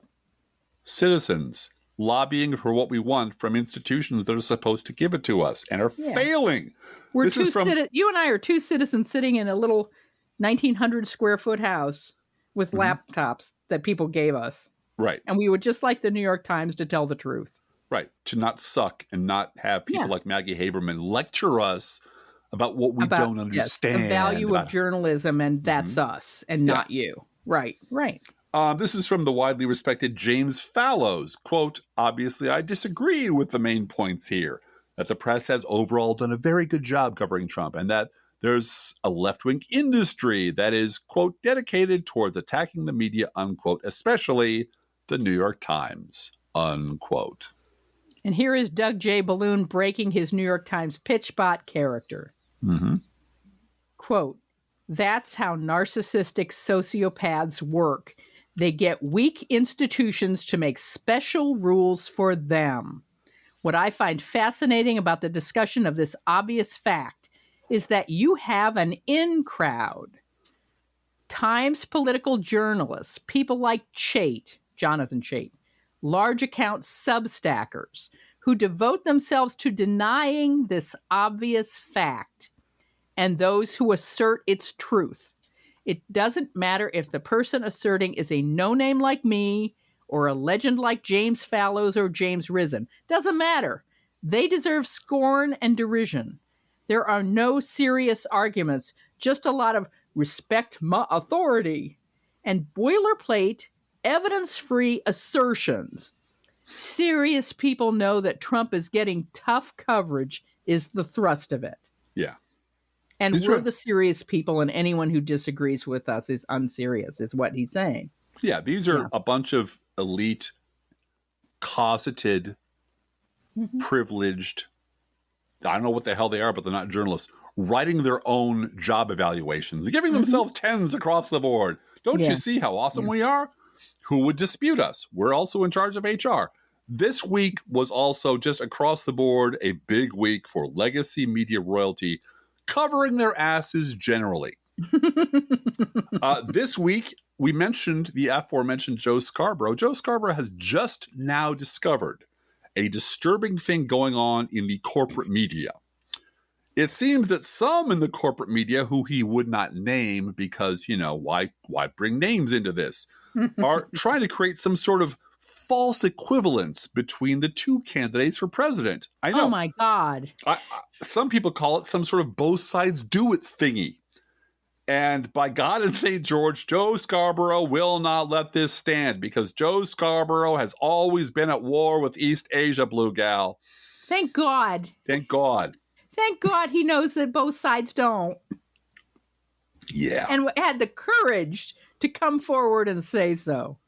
Citizens lobbying for what we want from institutions that are supposed to give it to us and are failing. You and I are two citizens sitting in a little 1,900 square foot house with laptops that people gave us. Right. And we would just like the New York Times to tell the truth. Right. To not suck and not have people like Maggie Haberman lecture us about what we don't understand. The value of journalism, and that's us and not you. Right. This is from the widely respected James Fallows. Quote, obviously, I disagree with the main points here, that the press has overall done a very good job covering Trump and that there's a left-wing industry that is, quote, dedicated towards attacking the media, unquote, especially the New York Times, unquote. And here is Doug J. Balloon breaking his New York Times pitchbot character. Quote, that's how narcissistic sociopaths work. They get weak institutions to make special rules for them. What I find fascinating about the discussion of this obvious fact is that you have an in crowd. Times political journalists, people like Jonathan Chait, large account substackers who devote themselves to denying this obvious fact, and those who assert its truth. It doesn't matter if the person asserting is a no-name like me or a legend like James Fallows or James Risen. Doesn't matter. They deserve scorn and derision. There are no serious arguments, just a lot of respect my authority and boilerplate, evidence-free assertions. Serious people know that Trump is getting tough coverage is the thrust of it. Yeah. And we're the serious people, and anyone who disagrees with us is unserious, is what he's saying. Yeah, these are a bunch of elite, cosseted, privileged, I don't know what the hell they are, but they're not journalists, writing their own job evaluations, giving themselves 10s across the board. Don't you see how awesome we are? Who would dispute us? We're also in charge of HR. This week was also just across the board a big week for legacy media royalty, covering their asses generally. This week, we mentioned the aforementioned Joe Scarborough. Joe Scarborough has just now discovered a disturbing thing going on in the corporate media. It seems that some in the corporate media, who he would not name because, why bring names into this, are trying to create some sort of false equivalence between the two candidates for president. I know. Oh, my God. Some people call it some sort of both sides do it thingy. And by God and St. George, Joe Scarborough will not let this stand because Joe Scarborough has always been at war with East Asia, Blue Gal. Thank God. Thank God. Thank God he knows that both sides don't. Yeah. And had the courage to come forward and say so.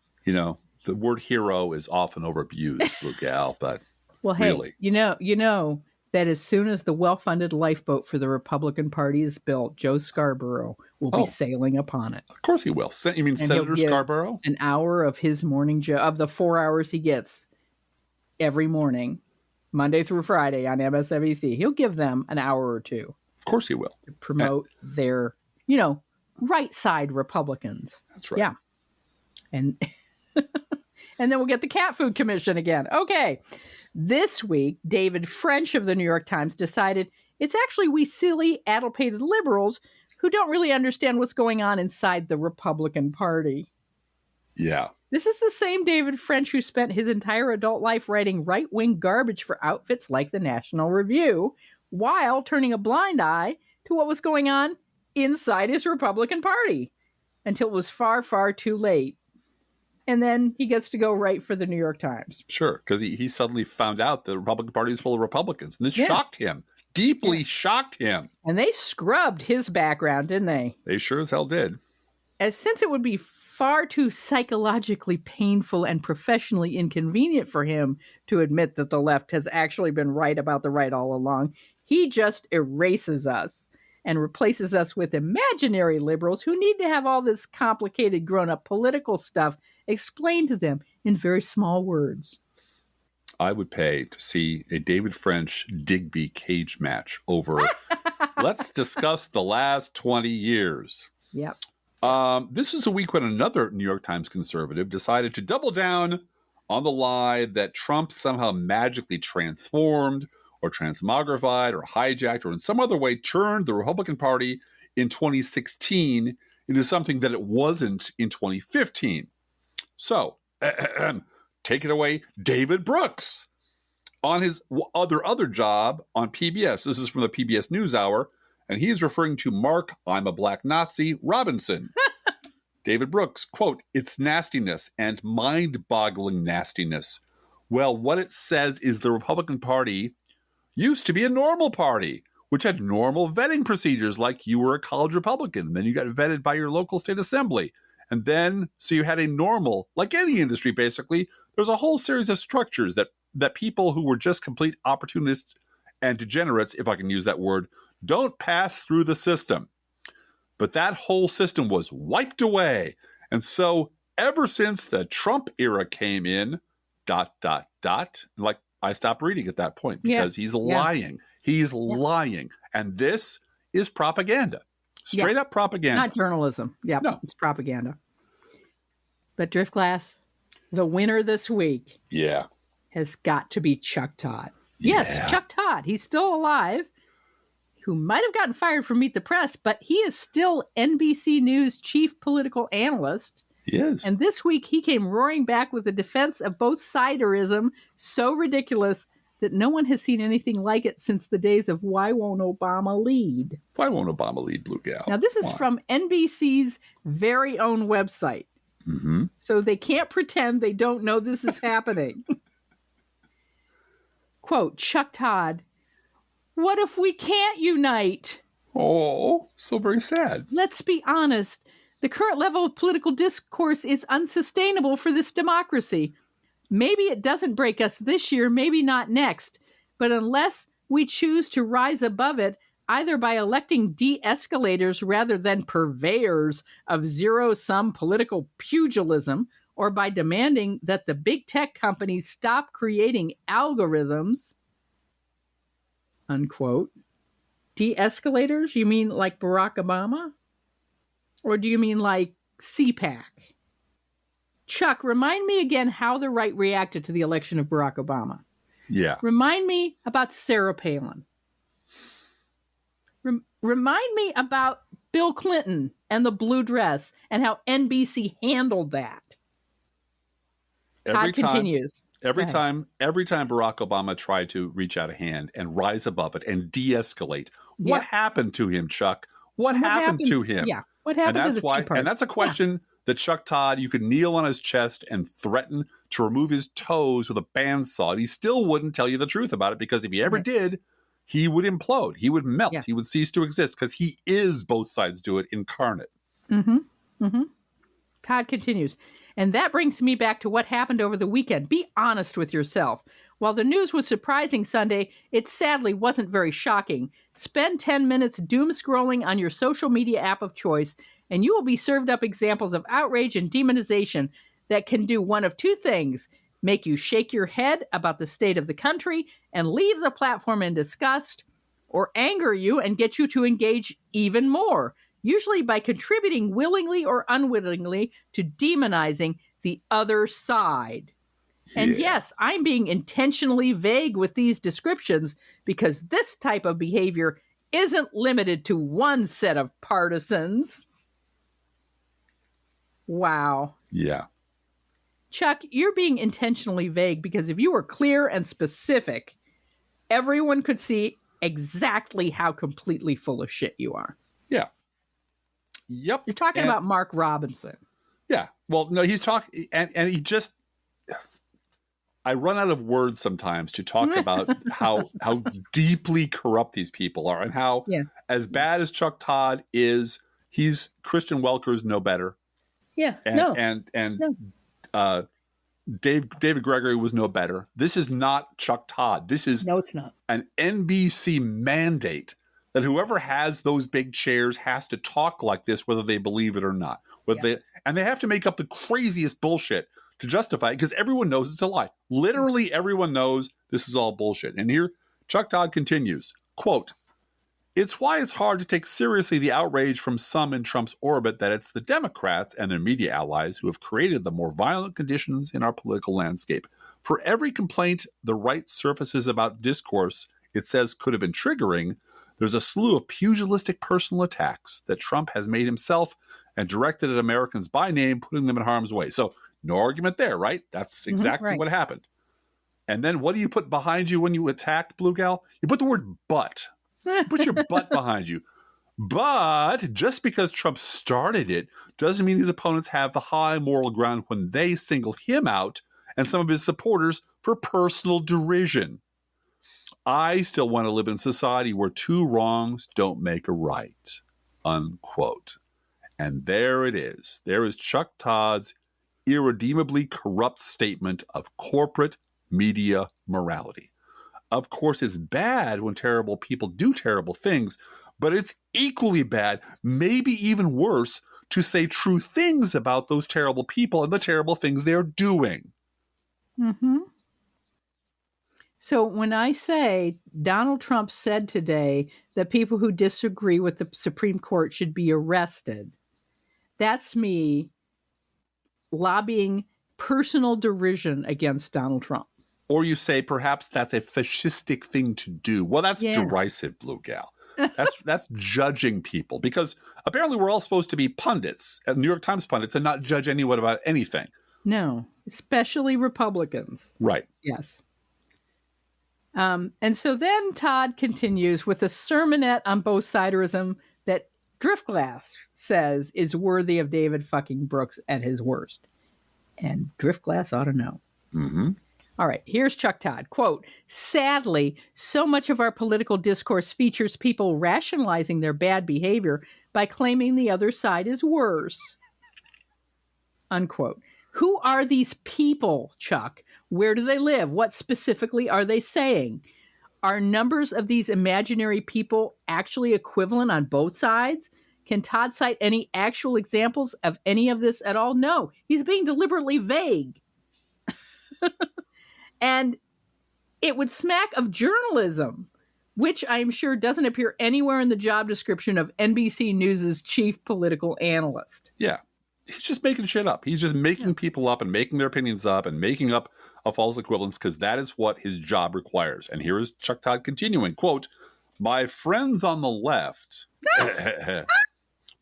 The word hero is often overabused, Blue Gal, but well, hey, really. that as soon as the well-funded lifeboat for the Republican Party is built, Joe Scarborough will be sailing upon it. Of course he will. You mean And Senator he'll give Scarborough? An hour of his morning of the 4 hours he gets every morning, Monday through Friday on MSNBC. He'll give them an hour or two. Of course he will. To promote their, right side Republicans. That's right. Yeah. And and then we'll get the Cat Food Commission again. Okay. This week, David French of the New York Times decided it's actually we silly, addle-pated liberals who don't really understand what's going on inside the Republican Party. Yeah. This is the same David French who spent his entire adult life writing right-wing garbage for outfits like the National Review, while turning a blind eye to what was going on inside his Republican Party until it was far, far too late. And then he gets to go write for the New York Times. Sure, because he suddenly found out the Republican Party is full of Republicans. And this shocked him, deeply shocked him. And they scrubbed his background, didn't they? They sure as hell did. Since it would be far too psychologically painful and professionally inconvenient for him to admit that the left has actually been right about the right all along, he just erases us and replaces us with imaginary liberals who need to have all this complicated grown-up political stuff explained to them in very small words. I would pay to see a David French Digby cage match over let's discuss the last 20 years. Yep. This is a week when another New York Times conservative decided to double down on the lie that Trump somehow magically transformed or transmogrified or hijacked or in some other way turned the Republican Party in 2016 into something that it wasn't in 2015. So, take it away, David Brooks. On his other job on PBS, this is from the PBS NewsHour, and he is referring to Mark, I'm a Black Nazi, Robinson. David Brooks, quote, "It's nastiness and mind-boggling nastiness. Well, what it says is the Republican Party used to be a normal party, which had normal vetting procedures like you were a college Republican. Then you got vetted by your local state assembly. And then, so you had a normal, like any industry basically, there's a whole series of structures that people who were just complete opportunists and degenerates, if I can use that word, don't pass through the system. But that whole system was wiped away. And so ever since the Trump era came in, ... like I stopped reading at that point because he's lying. He's lying. And this is propaganda. Straight up propaganda. Not journalism. Yeah, no. It's propaganda. But Driftglass, the winner this week has got to be Chuck Todd. Yes, Chuck Todd. He's still alive, who might have gotten fired from Meet the Press, but he is still NBC News chief political analyst. He is. And this week he came roaring back with a defense of both siderism so ridiculous that no one has seen anything like it since the days of Why Won't Obama Lead? Why won't Obama lead, Blue Gal? Now, this is from NBC's very own website. Mm-hmm. So they can't pretend they don't know this is happening. Quote, Chuck Todd, "What if we can't unite?" Oh, so very sad. Let's be honest. The current level of political discourse is unsustainable for this democracy. Maybe it doesn't break us this year, maybe not next. But unless we choose to rise above it, either by electing de-escalators rather than purveyors of zero-sum political pugilism, or by demanding that the big tech companies stop creating algorithms, unquote. De-escalators? You mean like Barack Obama? Or do you mean like CPAC? Chuck, remind me again how the right reacted to the election of Barack Obama. Yeah. Remind me about Sarah Palin. Remind me about Bill Clinton and the blue dress and how NBC handled that. Todd continues. Every time Barack Obama tried to reach out a hand and rise above it and de-escalate, what happened to him, Chuck? What happened to him? Yeah. What happened and that's to the why, Tea Party? and that's a question that Chuck Todd, you could kneel on his chest and threaten to remove his toes with a bandsaw, and he still wouldn't tell you the truth about it, because if he ever did, he would implode. He would melt. He would cease to exist, because he is both sides do it incarnate. Mm-hmm. Mm-hmm. Todd continues. And that brings me back to what happened over the weekend. Be honest with yourself. While the news was surprising Sunday, it sadly wasn't very shocking. Spend 10 minutes doom scrolling on your social media app of choice, and you will be served up examples of outrage and demonization that can do one of two things: make you shake your head about the state of the country and leave the platform in disgust, or anger you and get you to engage even more, usually by contributing willingly or unwittingly to demonizing the other side. And yes, I'm being intentionally vague with these descriptions because this type of behavior isn't limited to one set of partisans. Wow. Yeah. Chuck, you're being intentionally vague because if you were clear and specific, everyone could see exactly how completely full of shit you are. Yeah. Yep. You're talking about Mark Robinson. Yeah. Well, no, he's talking, and he just, I run out of words sometimes to talk about how deeply corrupt these people are, and how as bad as Chuck Todd is, Christian Welker's no better. Yeah. David Gregory was no better. This is not Chuck Todd. This is it's not an NBC mandate that whoever has those big chairs has to talk like this, whether they believe it or not. They have to make up the craziest bullshit to justify it because everyone knows it's a lie. Literally everyone knows this is all bullshit. And here Chuck Todd continues, quote, "It's why it's hard to take seriously the outrage from some in Trump's orbit that it's the Democrats and their media allies who have created the more violent conditions in our political landscape. For every complaint the right surfaces about discourse it says could have been triggering, there's a slew of pugilistic personal attacks that Trump has made himself and directed at Americans by name, putting them in harm's way." So no argument there, right? That's exactly what happened. And then what do you put behind you when you attack, Blue Gal? You put the word "but." Put your butt behind you. But just because Trump started it doesn't mean his opponents have the high moral ground when they single him out and some of his supporters for personal derision. I still want to live in a society where two wrongs don't make a right. Unquote. And there it is. There is Chuck Todd's irredeemably corrupt statement of corporate media morality. Of course, it's bad when terrible people do terrible things, but it's equally bad, maybe even worse, to say true things about those terrible people and the terrible things they're doing. Mm-hmm. So when I say Donald Trump said today that people who disagree with the Supreme Court should be arrested, that's me lobbying personal derision against Donald Trump. Or you say, perhaps that's a fascistic thing to do. Well, that's derisive, Blue Gal. That's judging people. Because apparently we're all supposed to be pundits, New York Times pundits, and not judge anyone about anything. No, especially Republicans. Right. Yes. And so then Todd continues with a sermonette on both siderism that Driftglass says is worthy of David fucking Brooks at his worst. And Driftglass ought to know. Mm-hmm. All right, here's Chuck Todd. Quote, "Sadly, so much of our political discourse features people rationalizing their bad behavior by claiming the other side is worse." Unquote. Who are these people, Chuck? Where do they live? What specifically are they saying? Are numbers of these imaginary people actually equivalent on both sides? Can Todd cite any actual examples of any of this at all? No, he's being deliberately vague. And it would smack of journalism, which I'm sure doesn't appear anywhere in the job description of NBC News' chief political analyst. Yeah. He's just making shit up. He's just making people up and making their opinions up and making up a false equivalence because that is what his job requires. And here is Chuck Todd continuing, quote, "My friends on the left,"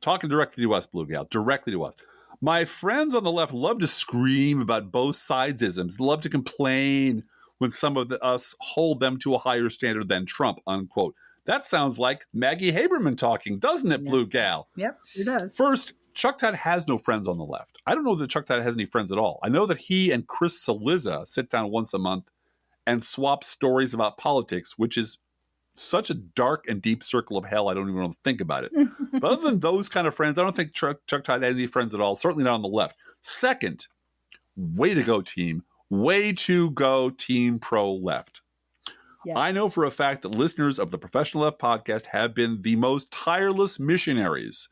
talking directly to us, Blue Gal, directly to us. "My friends on the left love to scream about both sides-isms, love to complain when some of us hold them to a higher standard than Trump," unquote. That sounds like Maggie Haberman talking, doesn't it, Blue Gal? Yep, it does. First, Chuck Todd has no friends on the left. I don't know that Chuck Todd has any friends at all. I know that he and Chris Cillizza sit down once a month and swap stories about politics, which is such a dark and deep circle of hell, I don't even want to think about it. But other than those kind of friends, I don't think Chuck Todd had any friends at all, certainly not on the left. Second, way to go, team. Way to go, Team Pro Left. Yes. I know for a fact that listeners of the Professional Left podcast have been the most tireless missionaries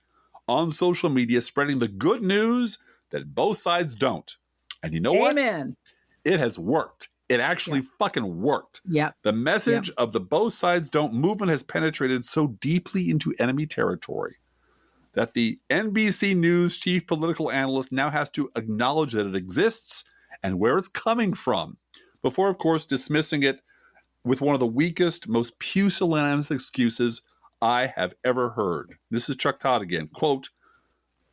on social media, spreading the good news that both sides don't. And you know what? Amen. It has worked. It actually fucking worked. Yep. The message of the both sides don't movement has penetrated so deeply into enemy territory that the NBC News chief political analyst now has to acknowledge that it exists and where it's coming from, before, of course, dismissing it with one of the weakest, most pusillanimous excuses I have ever heard. This is Chuck Todd again. Quote,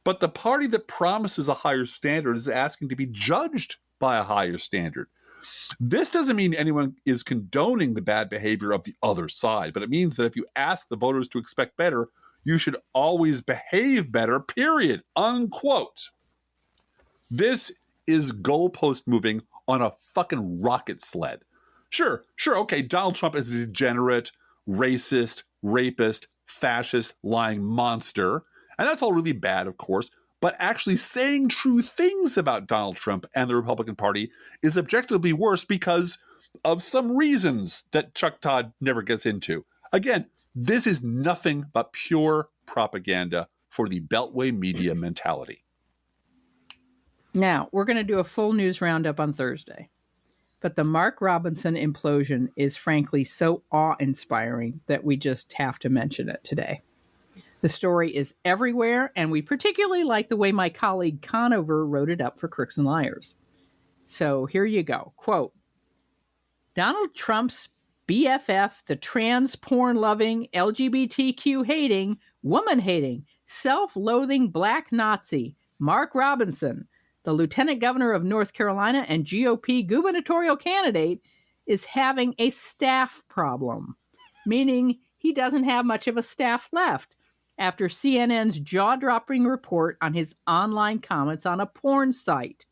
"But the party that promises a higher standard is asking to be judged by a higher standard. This doesn't mean anyone is condoning the bad behavior of the other side, but it means that if you ask the voters to expect better, you should always behave better, period." Unquote. This is goalpost moving on a fucking rocket sled. Sure, okay, Donald Trump is a degenerate, racist, rapist, fascist, lying monster. And that's all really bad, of course. But actually saying true things about Donald Trump and the Republican Party is objectively worse because of some reasons that Chuck Todd never gets into. Again, this is nothing but pure propaganda for the Beltway media mentality. Now, we're going to do a full news roundup on Thursday. But the Mark Robinson implosion is frankly so awe-inspiring that we just have to mention it today. The story is everywhere, and we particularly like the way my colleague Conover wrote it up for Crooks and Liars. So here you go. Quote, "Donald Trump's BFF, the trans porn-loving, LGBTQ-hating, woman-hating, self-loathing black Nazi, Mark Robinson, the lieutenant governor of North Carolina and GOP gubernatorial candidate, is having a staff problem, meaning he doesn't have much of a staff left after CNN's jaw-dropping report on his online comments on a porn site.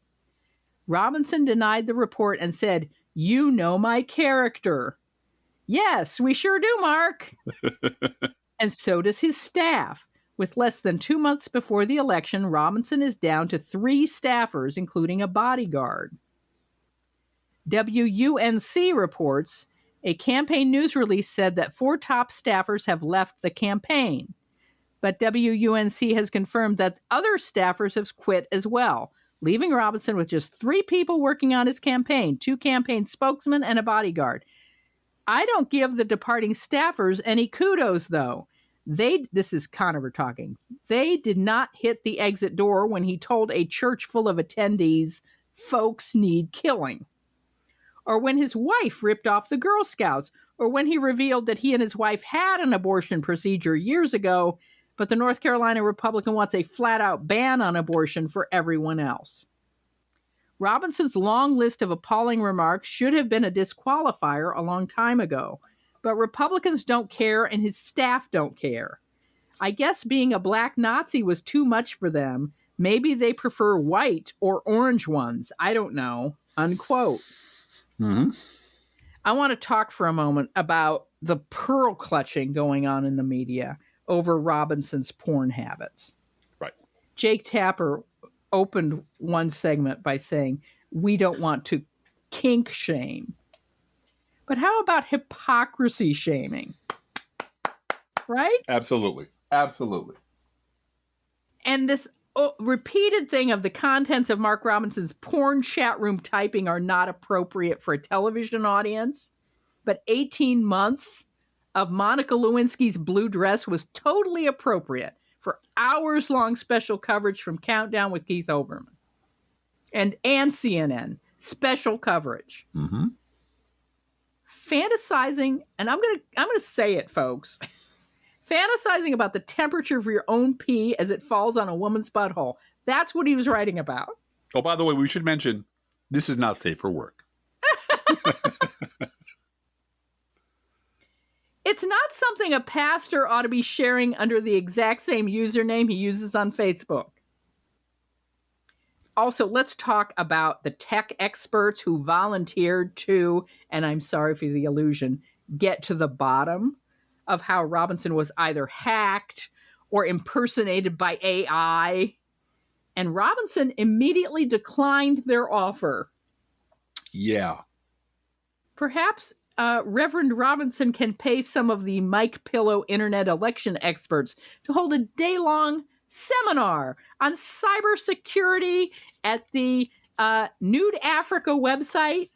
Robinson denied the report and said, 'You know my character.' Yes, we sure do, Mark." And so does his staff. With less than 2 months before the election, Robinson is down to 3 staffers, including a bodyguard. WUNC reports a campaign news release said that 4 top staffers have left the campaign. But WUNC has confirmed that other staffers have quit as well, leaving Robinson with just 3 people working on his campaign, 2 campaign spokesmen and a bodyguard. I don't give the departing staffers any kudos, though. This is Conover talking. They did not hit the exit door when he told a church full of attendees, "Folks need killing." Or when his wife ripped off the Girl Scouts, or when he revealed that he and his wife had an abortion procedure years ago, but the North Carolina Republican wants a flat-out ban on abortion for everyone else. Robinson's long list of appalling remarks should have been a disqualifier a long time ago. But Republicans don't care and his staff don't care. I guess being a black Nazi was too much for them. Maybe they prefer white or orange ones. I don't know. Unquote. Mm-hmm. I want to talk for a moment about the pearl clutching going on in the media over Robinson's porn habits. Right. Jake Tapper opened one segment by saying, "We don't want to kink shame. But how about hypocrisy shaming?" Right? Absolutely. And this repeated thing of the contents of Mark Robinson's porn chat room typing are not appropriate for a television audience. But 18 months of Monica Lewinsky's blue dress was totally appropriate for hours-long special coverage from Countdown with Keith Olbermann. And CNN, special coverage. Mm-hmm. Fantasizing, and I'm gonna say it, folks. Fantasizing about the temperature of your own pee as it falls on a woman's butthole. That's what he was writing about. Oh, by the way, we should mention, this is not safe for work. It's not something a pastor ought to be sharing under the exact same username he uses on Facebook. Also, let's talk about the tech experts who volunteered to, and I'm sorry for the illusion, get to the bottom of how Robinson was either hacked or impersonated by AI. And Robinson immediately declined their offer. Yeah. Perhaps Reverend Robinson can pay some of the Mike Pillow internet election experts to hold a day-long seminar on cybersecurity at the Nude Africa website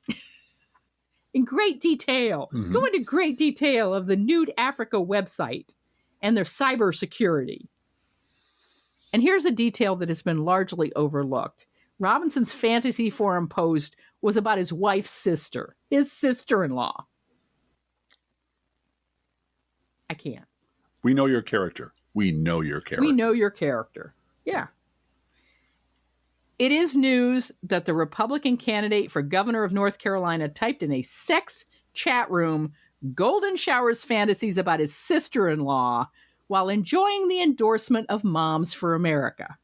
in great detail. Mm-hmm. Go into great detail of the Nude Africa website and their cybersecurity. And here's a detail that has been largely overlooked. Robinson's fantasy forum post was about his wife's sister, his sister-in-law. I can't. We know your character. We know your character. We know your character. Yeah. It is news that the Republican candidate for governor of North Carolina typed in a sex chat room golden showers fantasies about his sister-in-law while enjoying the endorsement of Moms for America.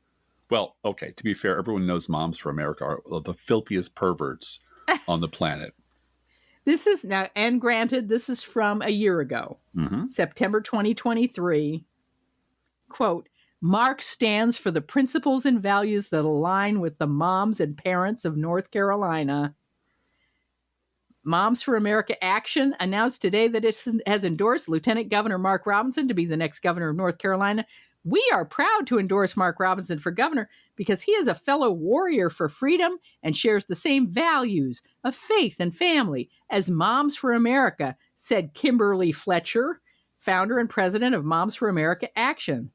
Well, okay, to be fair, everyone knows Moms for America are the filthiest perverts on the planet. This is now, and granted, this is from a year ago, September 2023. Quote, Mark stands for the principles and values that align with the moms and parents of North Carolina. Moms for America Action announced today that it has endorsed Lieutenant Governor Mark Robinson to be the next governor of North Carolina. We are proud to endorse Mark Robinson for governor because he is a fellow warrior for freedom and shares the same values of faith and family as Moms for America, said Kimberly Fletcher, founder and president of Moms for America Action.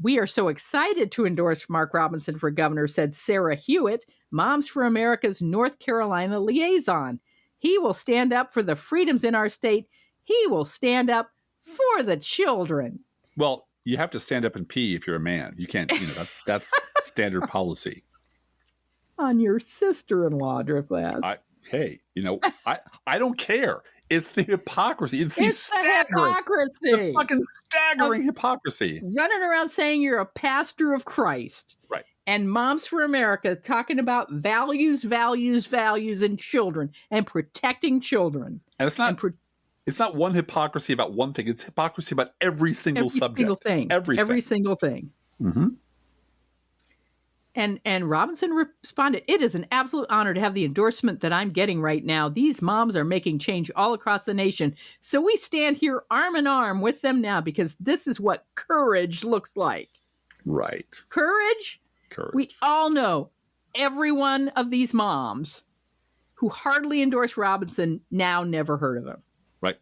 We are so excited to endorse Mark Robinson for governor, said Sarah Hewitt, Moms for America's North Carolina liaison. He will stand up for the freedoms in our state. He will stand up for the children. Well, you have to stand up and pee if you're a man. You can't, that's standard policy. On your sister-in-law, Driftglass. Hey, I don't care. It's the hypocrisy. It's the hypocrisy. The fucking staggering hypocrisy. Running around saying you're a pastor of Christ. Right. And Moms for America talking about values, and children and protecting children. And it's not it's not one hypocrisy about one thing. It's hypocrisy about every single subject. Single thing. Everything. Every single thing. Mm-hmm. And Robinson responded, it is an absolute honor to have the endorsement that I'm getting right now. These moms are making change all across the nation. So we stand here arm in arm with them now because this is what courage looks like. Right. Courage? We all know every one of these moms who hardly endorsed Robinson now never heard of him. Right.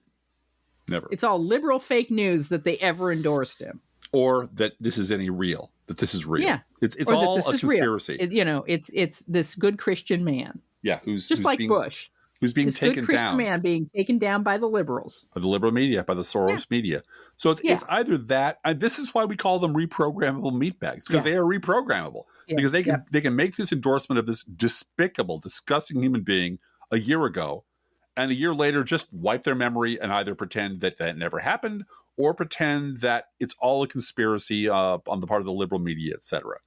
Never. It's all liberal fake news that they ever endorsed him. Or that this is any real. That this is real. Yeah. It's all a conspiracy. It's this good Christian man. Yeah, who's like Bush. Who's being taken down. This good Christian man being taken down by the liberals. By the liberal media, by the Soros media. So it's either that, and this is why we call them reprogrammable meatbags, because they are reprogrammable. Yeah. Because they can make this endorsement of this despicable, disgusting human being a year ago, and a year later just wipe their memory and either pretend that that never happened or pretend that it's all a conspiracy on the part of the liberal media, etc.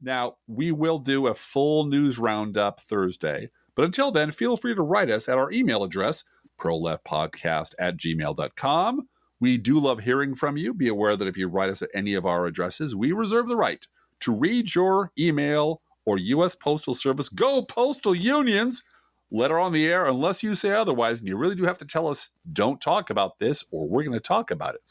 Now, we will do a full news roundup Thursday, but until then, feel free to write us at our email address, proleftpodcast@gmail.com. We do love hearing from you. Be aware that if you write us at any of our addresses, we reserve the right to read your email or U.S. Postal Service. Go Postal Unions! Letter on the air unless you say otherwise, and you really do have to tell us, don't talk about this, or we're going to talk about it.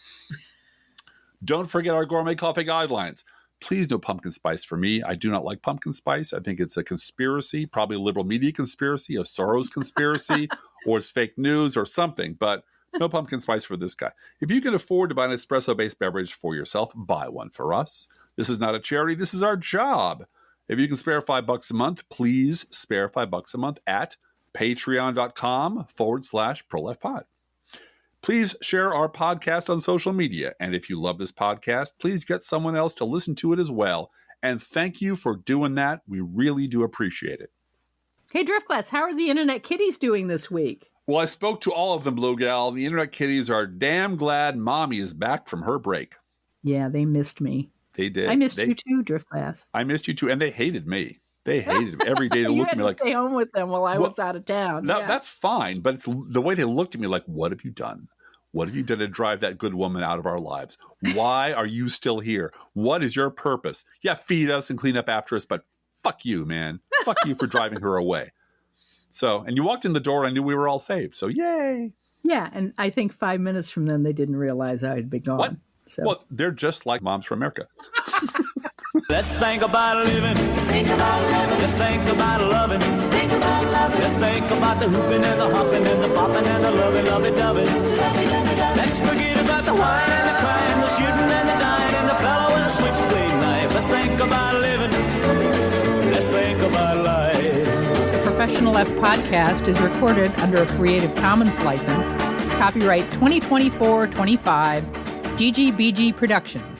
Don't forget our gourmet coffee guidelines. Please no pumpkin spice for me. I do not like pumpkin spice. I think it's a conspiracy, probably a liberal media conspiracy, a Soros conspiracy, or it's fake news or something, but no pumpkin spice for this guy. If you can afford to buy an espresso-based beverage for yourself, buy one for us. This is not a charity. This is our job. If you can spare $5 a month, please spare $5 a month at patreon.com/proleftpod. Please share our podcast on social media. And if you love this podcast, please get someone else to listen to it as well. And thank you for doing that. We really do appreciate it. Hey, Driftglass, how are the Internet Kitties doing this week? Well, I spoke to all of them, Blue Gal. The Internet Kitties are damn glad Mommy is back from her break. Yeah, they missed me. They did. I missed you too, Driftglass. I missed you too. And they hated me. They hated me. Every day they looked at me like... stay home with them while I was out of town. That's fine. But it's the way they looked at me like, what have you done? What have you done to drive that good woman out of our lives? Why are you still here? What is your purpose? Yeah, feed us and clean up after us, but fuck you, man. Fuck you for driving her away. So, and you walked in the door and I knew we were all saved. So, yay. Yeah, and I think 5 minutes from then, they didn't realize I had been gone. What? So. Well, they're just like Moms from America. Let's think about living. Think about living. Let's think about loving. Think about loving. Let's think about the hooping and the hopping and the popping and the loving, lovey-dovey. Let's forget about the wine and the crying, the shooting and the dying, and the fellow with the switchblade knife. Let's think about living. Let's think about life. The Professional Left podcast is recorded under a Creative Commons license. Copyright 2024-25, GGBG Productions.